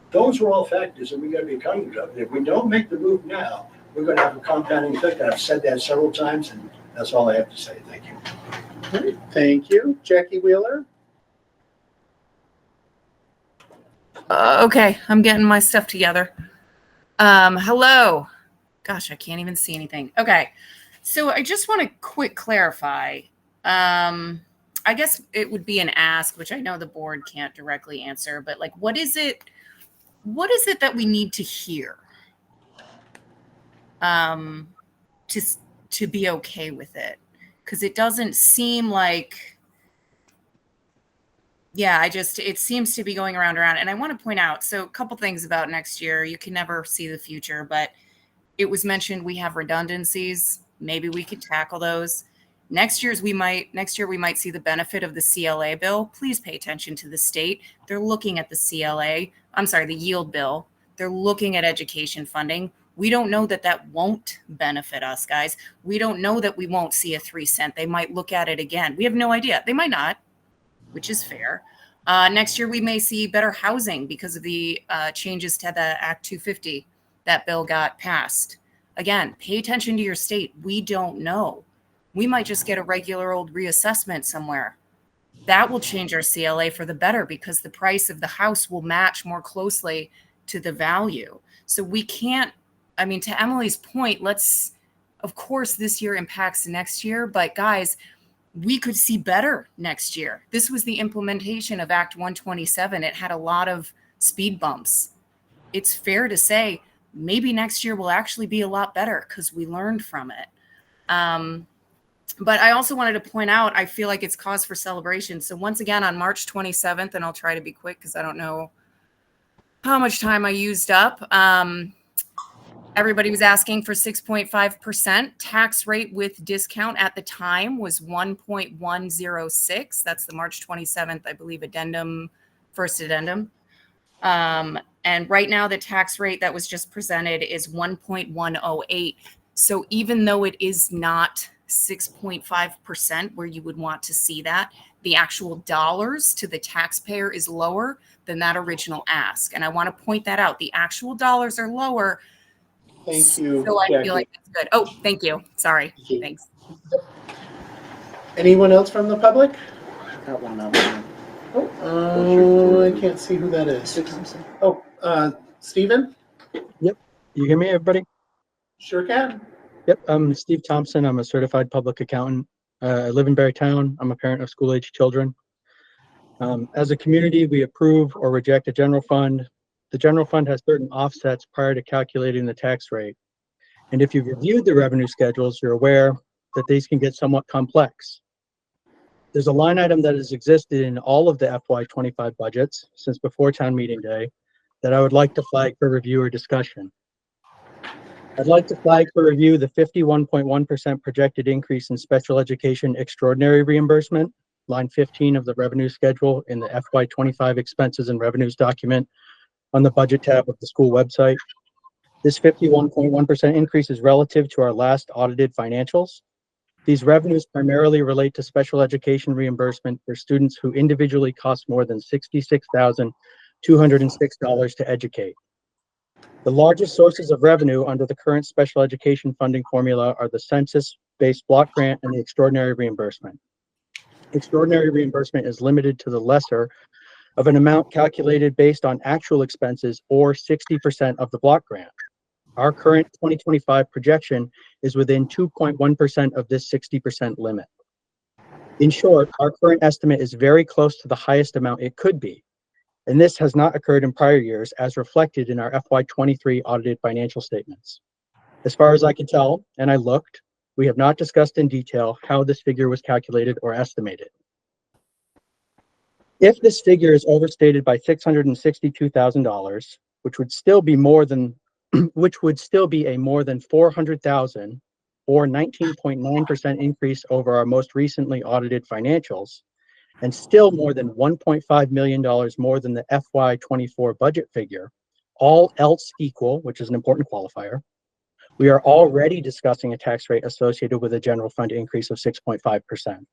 Those are all factors that we got to be cognizant of. If we don't make the move now, we're going to have a compounding effect. I've said that several times, and that's all I have to say. Thank you. All right, thank you. Jackie Wheeler? Okay, I'm getting my stuff together. Hello. Gosh, I can't even see anything. Okay, so I just want to quick clarify. I guess it would be an ask, which I know the board can't directly answer, but like, what is it that we need to hear to be okay with it? Because it doesn't seem like, yeah, it seems to be going around. And I want to point out, so a couple things about next year. You can never see the future, but it was mentioned we have redundancies. Maybe we could tackle those. Next year we might see the benefit of the CLA bill. Please pay attention to the state. They're looking at the the yield bill. They're looking at education funding. We don't know that won't benefit us, guys. We don't know that we won't see a 3 cent. They might look at it again. We have no idea. They might not, which is fair. Next year, we may see better housing because of the changes to the Act 250. That bill got passed. Again, pay attention to your state. We don't know. We might just get a regular old reassessment somewhere. That will change our CLA for the better because the price of the house will match more closely to the value. So we can't, to Emily's point, of course, this year impacts next year, but guys, we could see better next year. This was the implementation of Act 127. It had a lot of speed bumps. It's fair to say maybe next year will actually be a lot better because we learned from it. But I also wanted to point out, I feel like it's cause for celebration. So once again, on March 27th, and I'll try to be quick because I don't know how much time I used up. Everybody was asking for 6.5%. Tax rate with discount at the time was 1.106. That's the March 27th, I believe, first addendum. And right now the tax rate that was just presented is 1.108. So even though it is not 6.5% where you would want to see that, the actual dollars to the taxpayer is lower than that original ask. And I want to point that out. The actual dollars are lower. Thank you, So I Jackie. feel like that's good. Oh, thank you. Sorry. Thanks. Anyone else from the public? Got one other. I can't see who that is. Oh, Stephen? Yep. You hear me, everybody? Sure can. Yep. I'm Steve Thompson. I'm a certified public accountant. I live in Barrytown. I'm a parent of school-age children. As a community, we approve or reject a general fund. The general fund has certain offsets prior to calculating the tax rate. And if you've reviewed the revenue schedules, you're aware that these can get somewhat complex. There's a line item that has existed in all of the FY25 budgets since before town meeting day that I would like to flag for review or discussion. I'd like to flag for review the 51.1% projected increase in special education extraordinary reimbursement, line 15 of the revenue schedule in the FY25 expenses and revenues document on the budget tab of the school website. This 51.1% increase is relative to our last audited financials. These revenues primarily relate to special education reimbursement for students who individually cost more than $66,206 to educate. The largest sources of revenue under the current special education funding formula are the census-based block grant and the extraordinary reimbursement. Extraordinary reimbursement is limited to the lesser of an amount calculated based on actual expenses or 60% of the block grant. Our current 2025 projection is within 2.1% of this 60% limit. In short, our current estimate is very close to the highest amount it could be. And this has not occurred in prior years as reflected in our FY23 audited financial statements. As far as I can tell, and I looked, we have not discussed in detail how this figure was calculated or estimated. If this figure is overstated by $662,000, which would still be a more than $400,000 or 19.9% increase over our most recently audited financials, and still more than $1.5 million more than the FY24 budget figure, all else equal, which is an important qualifier, we are already discussing a tax rate associated with a general fund increase of 6.5%.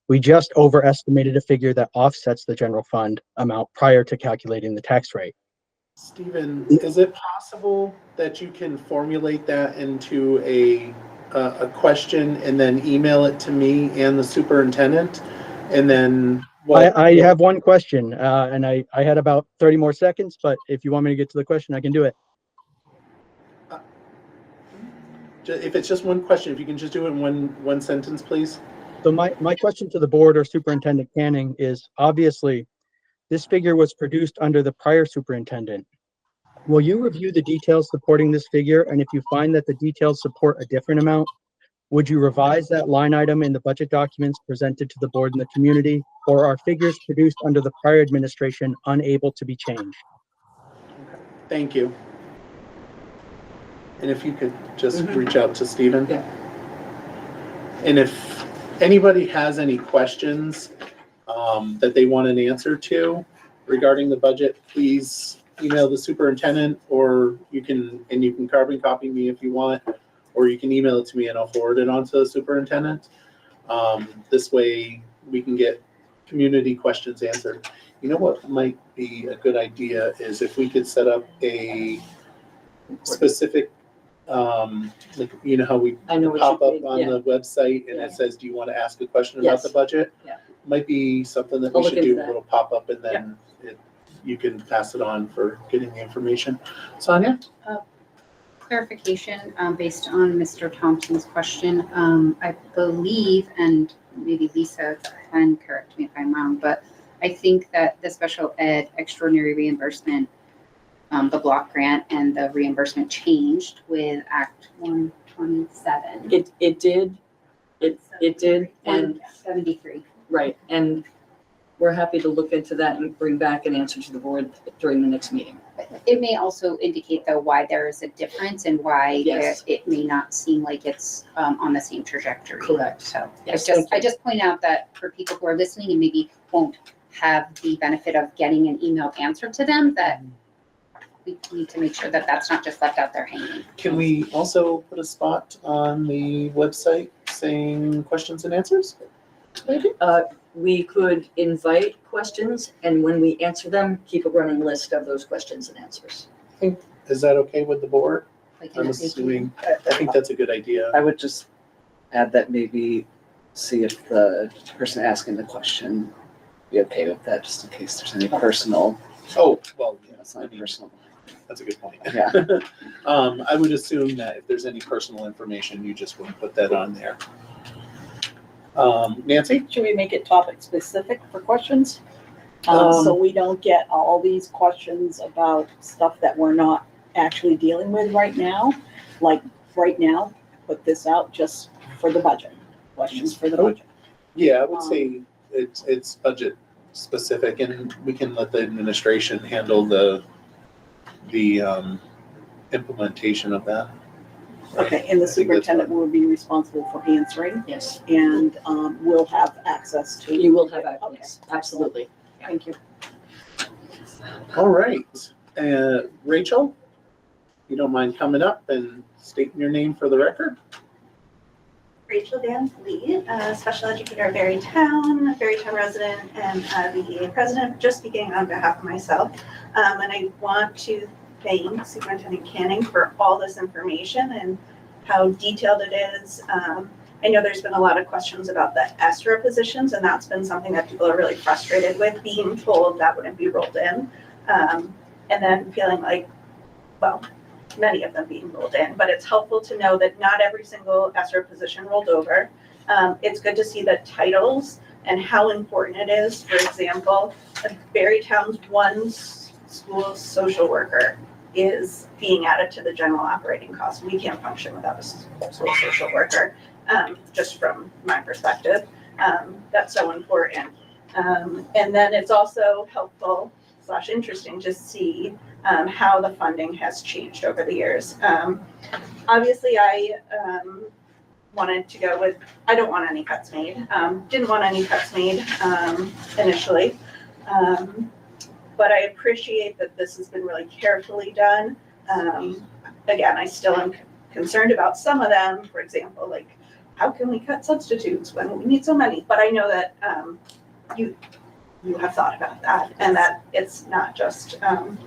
We just overestimated a figure that offsets the general fund amount prior to calculating the tax rate. Stephen, is it possible that you can formulate that into a question and then email it to me and the superintendent? And then I have one question, and I had about 30 more seconds, but if you want me to get to the question, I can do it. If it's just one question, if you can just do it in one sentence, please. So my question to the board or Superintendent Canning is, obviously, this figure was produced under the prior superintendent. Will you review the details supporting this figure? And if you find that the details support a different amount, would you revise that line item in the budget documents presented to the board and the community, or are figures produced under the prior administration unable to be changed? Thank you. And if you could just reach out to Stephen. Yeah. And if anybody has any questions that they want an answer to regarding the budget, please email the superintendent, or you can carbon copy me if you want, or you can email it to me and I'll forward it on to the superintendent. This way we can get community questions answered. You know what might be a good idea is if we could set up a specific, like, you know how we pop up on the website and it says, do you want to ask a question about the budget? Yeah. Might be something that I'll we look should do, into a that. little pop up, and then you can pass it on for getting the information. Sonia? Clarification based on Mr. Thompson's question. I believe, and maybe Lisa can correct me if I'm wrong, but I think that the special ed extraordinary reimbursement, the block grant and the reimbursement changed with Act 127. It did. It did. And 173. right. And we're happy to look into that and bring back an answer to the board during the next meeting. It may also indicate though why there is a difference and why it may not seem like it's on the same trajectory. Correct. So Yes, I just point out that for people who are listening and maybe won't have the benefit of getting an emailed answer to them, that we need to make sure that that's not just left out there hanging. Can we also put a spot on the website saying questions and answers? Maybe? We could invite questions, and when we answer them, keep a running list of those questions and answers. Is that okay with the board? Like I'm assuming, I think that's a good idea. I would just add that maybe see if the person asking the question be okay with that, just in case there's any personal. Oh, well, yeah, It's not personal. that's a good point. Yeah. I would assume that if there's any personal information, you just wouldn't put that on there. Nancy? Should we make it topic specific for questions? So we don't get all these questions about stuff that we're not actually dealing with right now. Like right now, put this out just for the budget, questions for the budget. Yeah, I would say it's budget specific, and we can let the administration handle the implementation of that. Okay, and the superintendent will be responsible for answering. Yes. And we'll have access to. You will have access. Okay. Absolutely. Thank you. All right, Rachel, you don't mind coming up and stating your name for the record? Rachel Van Lee, special educator at Berrytown resident, and the president. Just speaking on behalf of myself, and I want to thank Superintendent Canning for all this information and how detailed it is. I know there's been a lot of questions about the ESRA positions, and that's been something that people are really frustrated with, being told that wouldn't be rolled in. And then feeling like, well, many of them being rolled in, but it's helpful to know that not every single ESRA position rolled over. It's good to see the titles and how important it is. For example, Berrytown's one school social worker is being added to the general operating costs. We can't function without a school social worker, just from my perspective. That's so important. And then it's also helpful / interesting to see how the funding has changed over the years. Obviously, I wanted to go with, I don't want any cuts made. Didn't want any cuts made initially. But I appreciate that this has been really carefully done. Again, I still am concerned about some of them. For example, like, how can we cut substitutes when we need so many? But I know that you have thought about that, and that it's not just kind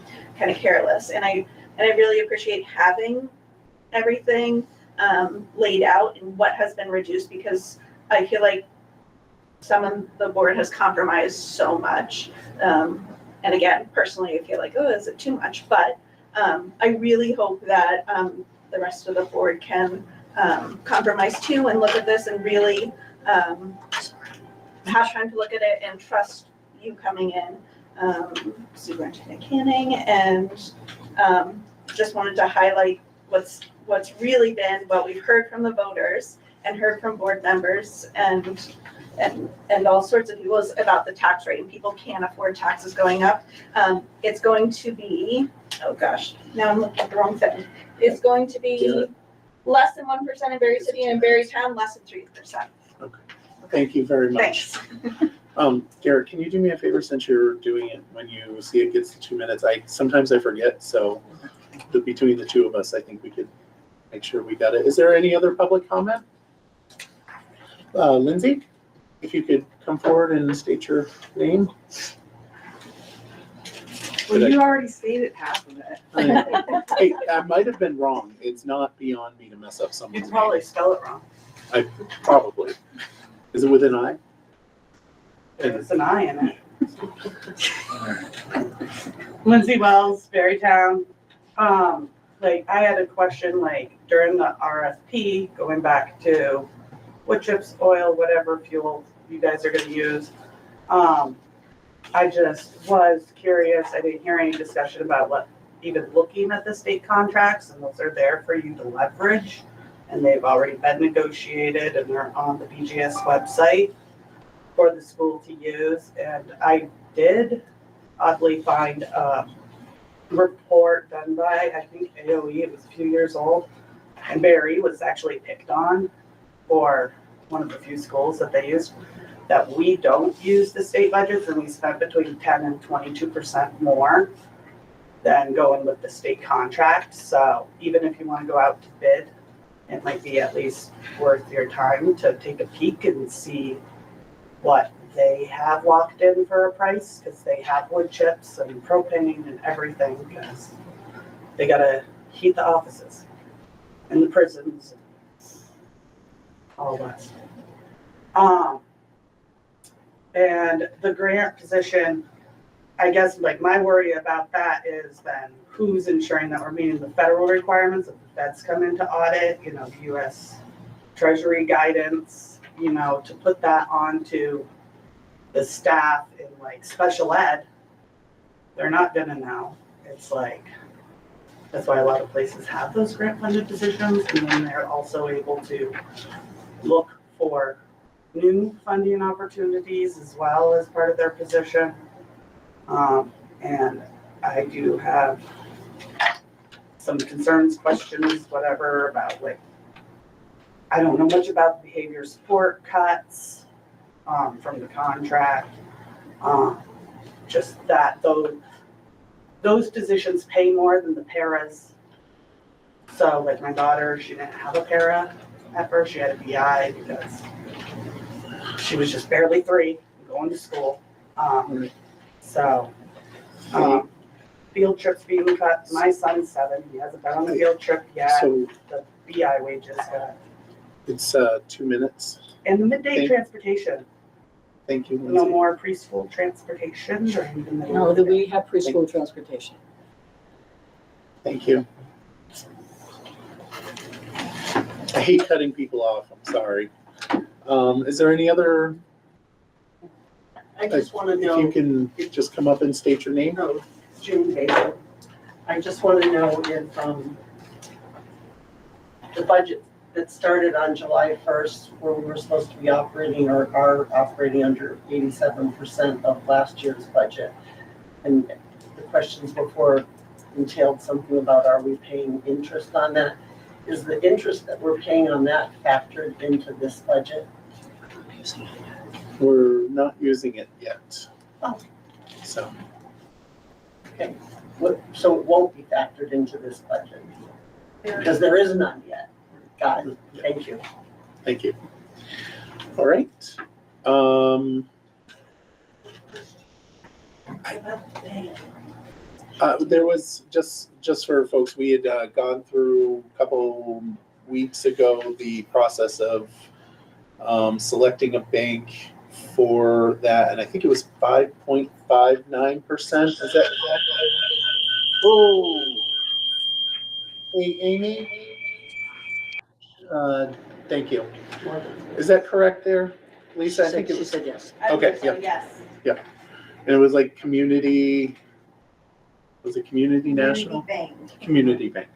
of careless. And I really appreciate having everything laid out and what has been reduced, because I feel like some of the board has compromised so much. And again, personally, I feel like, oh, is it too much? But I really hope that the rest of the board can compromise too and look at this and really have time to look at it and trust you coming in, Superintendent Canning, and just wanted to highlight what's really been what we've heard from the voters and heard from board members and all sorts of people about the tax rate, and people can't afford taxes going up. It's going to be, oh gosh, now I'm looking at the wrong thing. It's going to be less than 1% in Berry City, and in Berrytown, less than 3%. Okay. Thank you very much. Thanks. Garrett, can you do me a favor, since you're doing it when you see it gets to 2 minutes? Sometimes I forget, so between the two of us, I think we could make sure we got it. Is there any other public comment? Lindsay, if you could come forward and state your name. Well, you already stated half of it. Hey, I might have been wrong. It's not beyond me to mess up someone's You'd probably spell it wrong. name. Probably. Is it with an I? There's an I in it. Lindsay Wells, Berrytown. Like, I had a question, like, during the RFP, going back to wood chips, oil, whatever fuel you guys are gonna use. I just was curious. I didn't hear any discussion about even looking at the state contracts, and those are there for you to leverage. And they've already been negotiated, and they're on the BGS website for the school to use. And I did oddly find a report done by, I think, AOE, it was a few years old, and Barry was actually picked on for one of the few schools that they used, that we don't use the state budgets, and we spent between 10 and 22% more than going with the state contract. So even if you want to go out to bid, it might be at least worth your time to take a peek and see what they have locked in for a price, because they have wood chips and propane and everything, because they gotta heat the offices and the prisons, all that. And the grant position, I guess, like, my worry about that is then who's ensuring that we're meeting the federal requirements if the feds come into audit, the US Treasury guidance, to put that onto the staff in like special ed. They're not gonna know. It's like, that's why a lot of places have those grant funded positions, and then they're also able to look for new funding opportunities as well as part of their position. And I do have some concerns, questions, whatever, about, like, I don't know much about the behavior support cuts from the contract. Just that those positions pay more than the paras. So, like, my daughter, she didn't have a para at first. She had a BI because she was just barely 3 going to school. field trips being cut. My son's 7, he hasn't been on a field trip yet. So The BI wages got. it's 2 minutes. And the midday Thank- transportation, Thank you, no Lindsay. more preschool transportation during the middle No, of the that day. we have preschool transportation. Thank you. I hate cutting people off, I'm sorry. Is there any other, I just want to if you know, can just come up and state your name? no, June Baker. I just want to know if, the budget that started on July 1st, where we were supposed to be operating or are operating under 87% of last year's budget. And the questions before entailed something about, are we paying interest on that? Is the interest that we're paying on that factored into this budget? We're not using it yet. Oh. So, Okay, so it won't be factored into this budget? Because there is none yet. Got it, thank you. thank you. All right. There was, just for folks, we had gone through a couple weeks ago the process of selecting a bank for that, and I think it was 5.59%. Is that correct? Oh, hey, Amy. Thank you. Is that correct there, Lisa? I think it She was. said yes. Okay, So, yep. yes. And it was like community, was it Community National? Bank. Community Bank.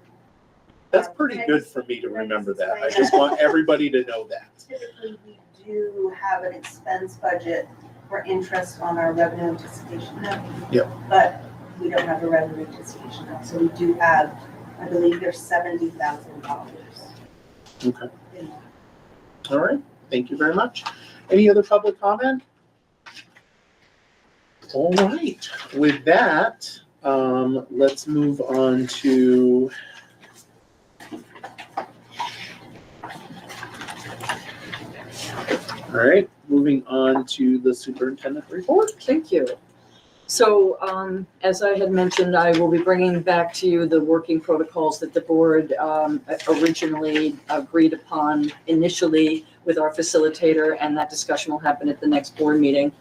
That's pretty good for me to remember that. I just want everybody to know that. Typically, we do have an expense budget for interest on our revenue anticipation note. Yep. But we don't have a revenue anticipation note, so we do have, I believe there's $70,000. Okay. All right, thank you very much. Any other public comment? All right, with that, let's move on to all right, moving on to the superintendent report. Thank you. So, as I had mentioned, I will be bringing back to you the working protocols that the board originally agreed upon initially with our facilitator, and that discussion will happen at the next board meeting.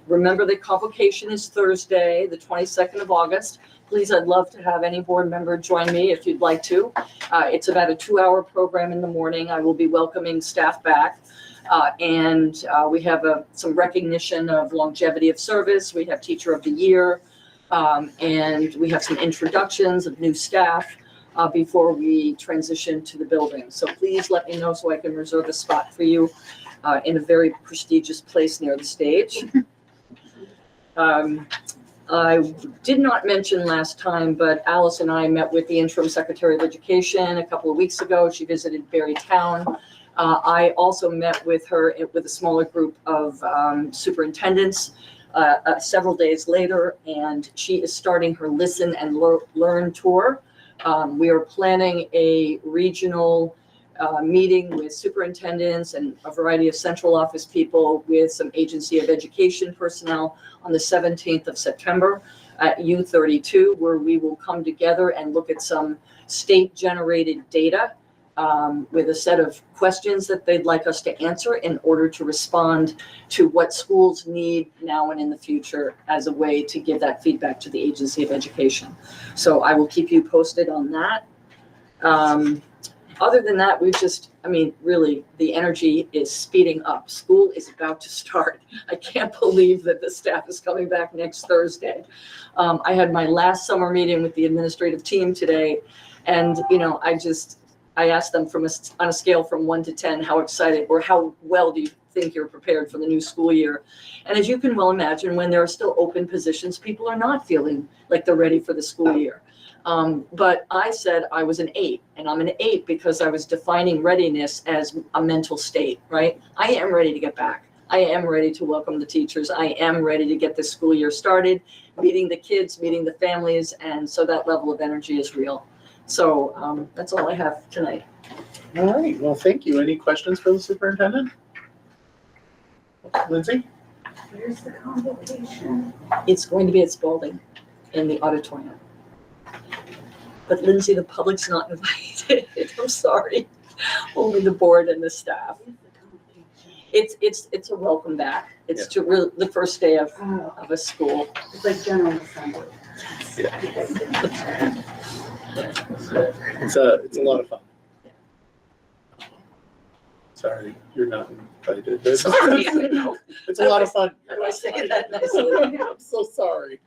Remember that convocation is Thursday, the 22nd of August. Please, I'd love to have any board member join me if you'd like to. It's about a 2-hour program in the morning. I will be welcoming staff back. And we have some recognition of longevity of service. We have Teacher of the Year, and we have some introductions of new staff before we transition to the building. So please let me know so I can reserve a spot for you in a very prestigious place near the stage. I did not mention last time, but Alice and I met with the Interim Secretary of Education a couple of weeks ago. She visited Berry Town. I also met with her with a smaller group of superintendents several days later, and she is starting her Listen and Learn tour. We are planning a regional meeting with superintendents and a variety of central office people with some Agency of Education personnel on the 17th of September at U32, where we will come together and look at some state-generated data with a set of questions that they'd like us to answer in order to respond to what schools need now and in the future as a way to give that feedback to the Agency of Education. So I will keep you posted on that. Other than that, really, the energy is speeding up. School is about to start. I can't believe that the staff is coming back next Thursday. I had my last summer meeting with the administrative team today, and I asked them on a scale from 1 to 10, how excited or how well do you think you're prepared for the new school year? And as you can well imagine, when there are still open positions, people are not feeling like they're ready for the school year. But I said I was an 8, and I'm an 8 because I was defining readiness as a mental state, right? I am ready to get back. I am ready to welcome the teachers. I am ready to get this school year started, meeting the kids, meeting the families, and so that level of energy is real. So that's all I have tonight. All right, well, thank you. Any questions for the superintendent? Lindsay? Where's the convocation? It's going to be at Spalding. in the auditorium. But Lindsay, the public's not invited. I'm sorry. Only the board and the staff. It's a welcome back. It's to the first day of a school. It's like general assembly. It's a lot of fun. Sorry, you're not invited. Sorry, I know. It's a lot of fun. I was saying that nicely. I'm so sorry.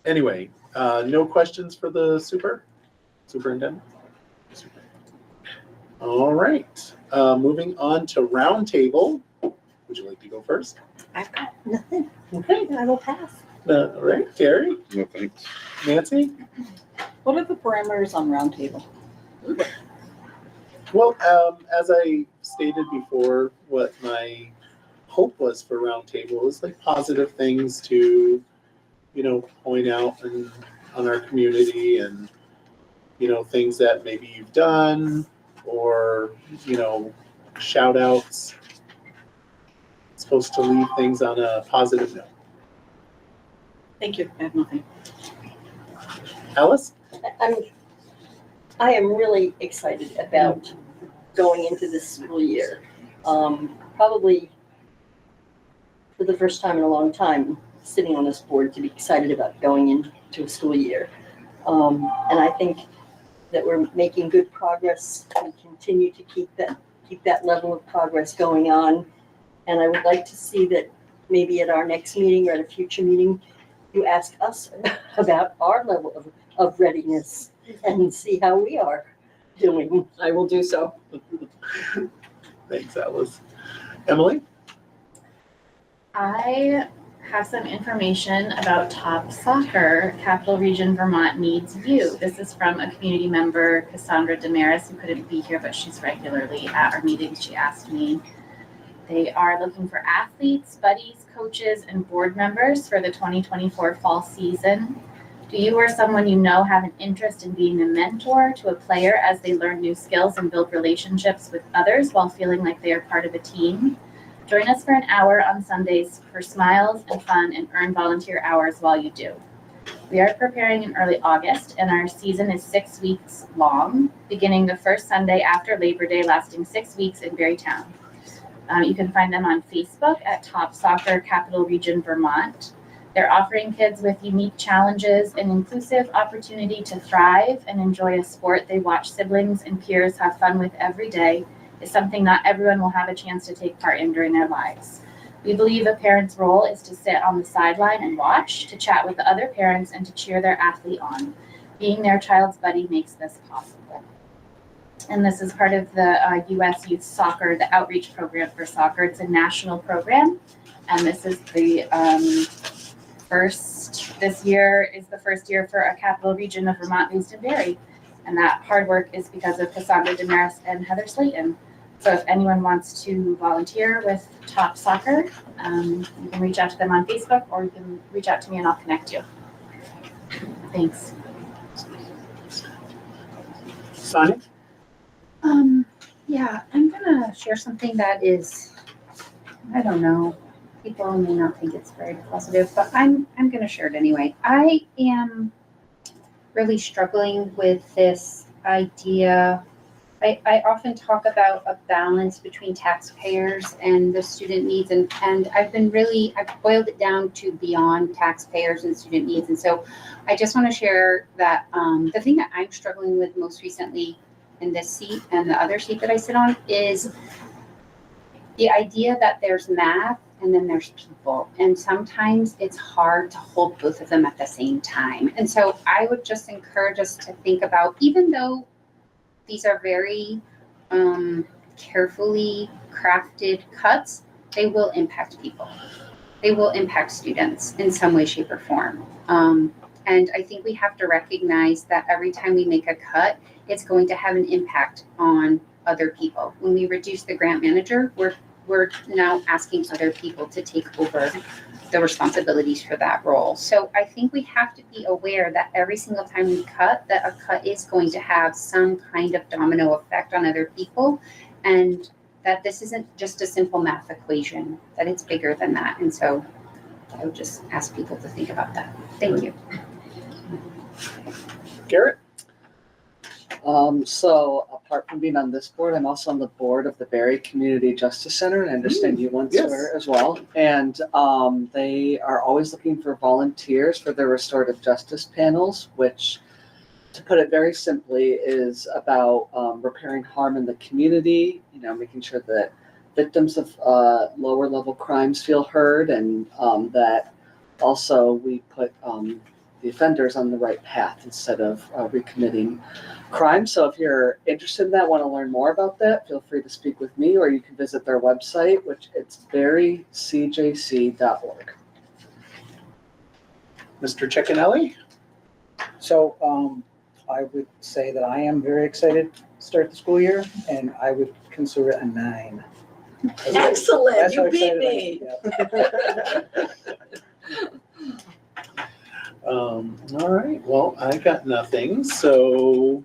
Anyway, no questions for the superintendent? All right, moving on to roundtable. Would you like to go first? I've got nothing. Okay. I will pass. All right, Gary? No, thanks. Nancy? What are the parameters on roundtable? Well, as I stated before, what my hope was for roundtable is like positive things to, point out on our community and, things that maybe you've done or, shout outs. It's supposed to leave things on a positive note. Thank you. I have nothing. Alice? I am really excited about going into this school year. Probably for the first time in a long time, sitting on this board to be excited about going into a school year. And I think that we're making good progress. We continue to keep that level of progress going on. And I would like to see that maybe at our next meeting or at a future meeting, you ask us about our level of readiness and see how we are doing. I will do so. Thanks, Alice. Emily? I have some information about Top Soccer, Capital Region Vermont Needs View. This is from a community member, Cassandra Damaris, who couldn't be here, but she's regularly at our meetings. She asked me. They are looking for athletes, buddies, coaches, and board members for the 2024 fall season. Do you or someone you know have an interest in being a mentor to a player as they learn new skills and build relationships with others while feeling like they are part of a team? Join us for an hour on Sundays for smiles and fun and earn volunteer hours while you do. We are preparing in early August and our season is 6 weeks long, beginning the first Sunday after Labor Day, lasting 6 weeks in Berrytown. You can find them on Facebook at Top Soccer Capital Region Vermont. They're offering kids with unique challenges an inclusive opportunity to thrive and enjoy a sport they watch siblings and peers have fun with every day is something not everyone will have a chance to take part in during their lives. We believe a parent's role is to sit on the sideline and watch, to chat with the other parents, and to cheer their athlete on. Being their child's buddy makes this possible. And this is part of the U.S. Youth Soccer, the outreach program for soccer. It's a national program. And this is the this year is the first year for a capital region of Vermont based in Barrie. And that hard work is because of Cassandra Damaris and Heather Slayton. So if anyone wants to volunteer with Top Soccer, you can reach out to them on Facebook or you can reach out to me and I'll connect you. Thanks. Sonia? Yeah, I'm gonna share something that is, I don't know, people may not think it's very positive, but I'm gonna share it anyway. I am really struggling with this idea. I often talk about a balance between taxpayers and the student needs, and I've boiled it down to beyond taxpayers and student needs. And so I just want to share that the thing that I'm struggling with most recently in this seat and the other seat that I sit on is the idea that there's math and then there's people. And sometimes it's hard to hold both of them at the same time. And so I would just encourage us to think about, even though these are very carefully crafted cuts, they will impact people. They will impact students in some way, shape, or form. And I think we have to recognize that every time we make a cut, it's going to have an impact on other people. When we reduce the grant manager, we're now asking other people to take over the responsibilities for that role. So I think we have to be aware that every single time we cut, that a cut is going to have some kind of domino effect on other people, and that this isn't just a simple math equation, that it's bigger than that. And so I would just ask people to think about that. Thank you. Garrett? So apart from being on this board, I'm also on the board of the Barry Community Justice Center, and I understand you once yes. were as well. And they are always looking for volunteers for their restorative justice panels, which, to put it very simply, is about repairing harm in the community, you know, making sure that victims of lower level crimes feel heard, and that also we put the offenders on the right path instead of recommitting crime. So if you're interested in that, want to learn more about that, feel free to speak with me, or you can visit their website, which it's barrycjc.org. Mr. Ceccanelli? So, I would say that I am very excited to start the school year, and I would consider it a 9. Excellent, That's how you beat excited I me. am, All right, well, I got nothing, so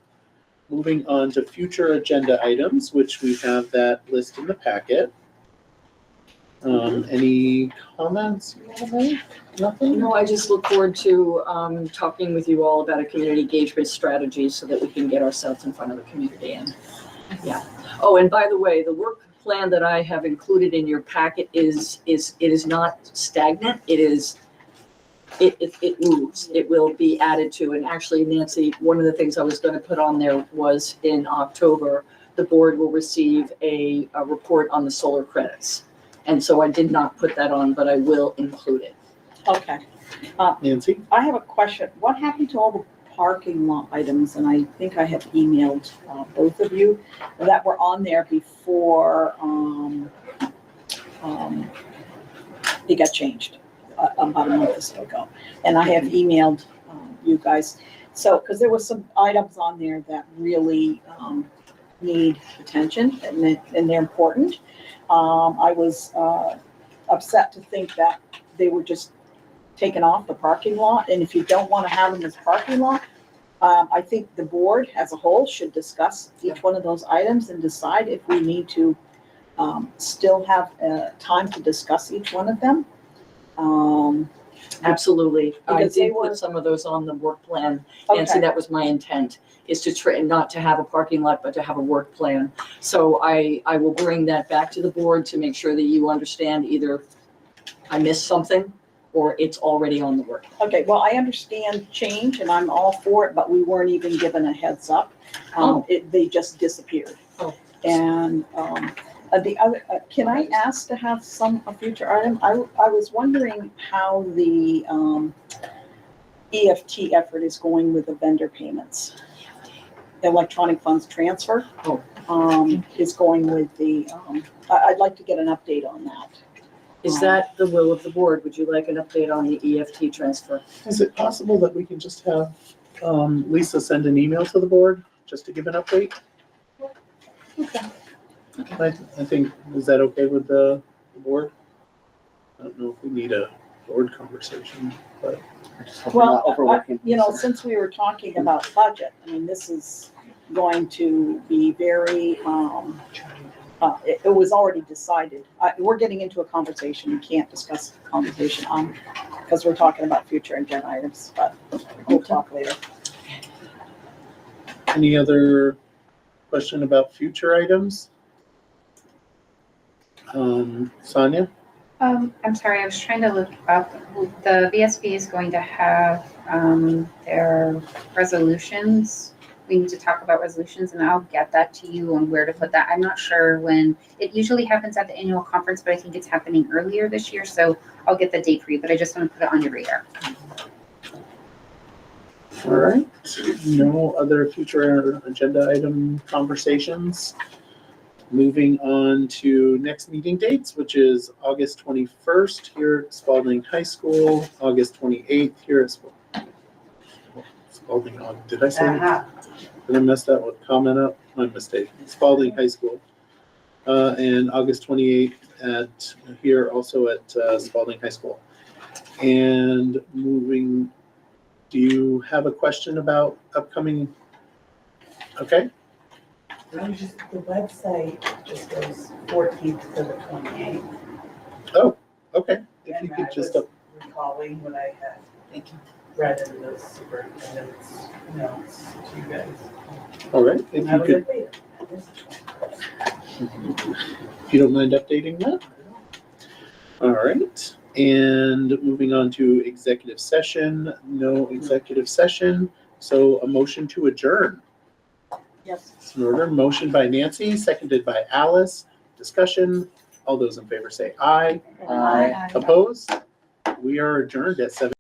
moving on to future agenda items, which we have that list in the packet. Any comments you want to make? Nothing? No, I just look forward to talking with you all about a community engagement strategy so that we can get ourselves in front of the community. And yeah. Oh, and by the way, the work plan that I have included in your packet is not stagnant. It moves. It will be added to. And actually, Nancy, one of the things I was going to put on there was in October, the board will receive a report on the solar credits. And so I did not put that on, but I will include it. Okay. Nancy? I have a question. What happened to all the parking lot items? And I think I have emailed both of you that were on there before it got changed about a month or so ago. And I have emailed you guys. So, because there was some items on there that really need attention and they're important. I was upset to think that they were just taken off the parking lot. And if you don't want to have them as parking lot, I think the board as a whole should discuss each one of those items and decide if we need to still have time to discuss each one of them. Absolutely. I Because they did were- put some of those on the work plan. Nancy, Okay. that was my intent, is to try not to have a parking lot, but to have a work plan. So I will bring that back to the board to make sure that you understand either I missed something or it's already on the work. Okay, well, I understand change and I'm all for it, but we weren't even given a heads up. They just disappeared. Oh. And the other, can I ask to have a future item? I was wondering how the EFT effort is going with the vendor payments. Electronic funds transfer. Is going with the, I'd like to get an update on that. Is that the will of the board? Would you like an update on the EFT transfer? Is it possible that we can just have Lisa send an email to the board just to give an update? Okay. I think, is that okay with the board? I don't know if we need a board conversation, but. Well, since we were talking about budget, I mean, this is going to be very, it was already decided. We're getting into a conversation. We can't discuss the conversation because we're talking about future agenda items, but we'll talk later. Any other question about future items? Sonia? I'm sorry, I was trying to look up, the BSB is going to have their resolutions. We need to talk about resolutions and I'll get that to you on where to put that. I'm not sure when, it usually happens at the annual conference, but I think it's happening earlier this year, so I'll get the date for you, but I just want to put it on your radar. All right, no other future agenda item conversations. Moving on to next meeting dates, which is August 21st here at Spalding High School, August 28th here at Spalding. Did I say? Did I mess that with comment up? My mistake. Spalding High School. And August 28th here also at Spalding High School. And moving, do you have a question about upcoming? Okay. The website just goes 14th to the 28th. Oh, okay. If you And could I just was recalling what I had Thank you. read in the superintendent's notes to you guys. All right, if And I you was could, like, wait, this is if you don't mind updating that. All right, and moving on to executive session, no executive session, so a motion to adjourn. Yes. In order, motion by Nancy, seconded by Alice, discussion, all those in favor say aye. Aye. Opposed? We are adjourned at 7.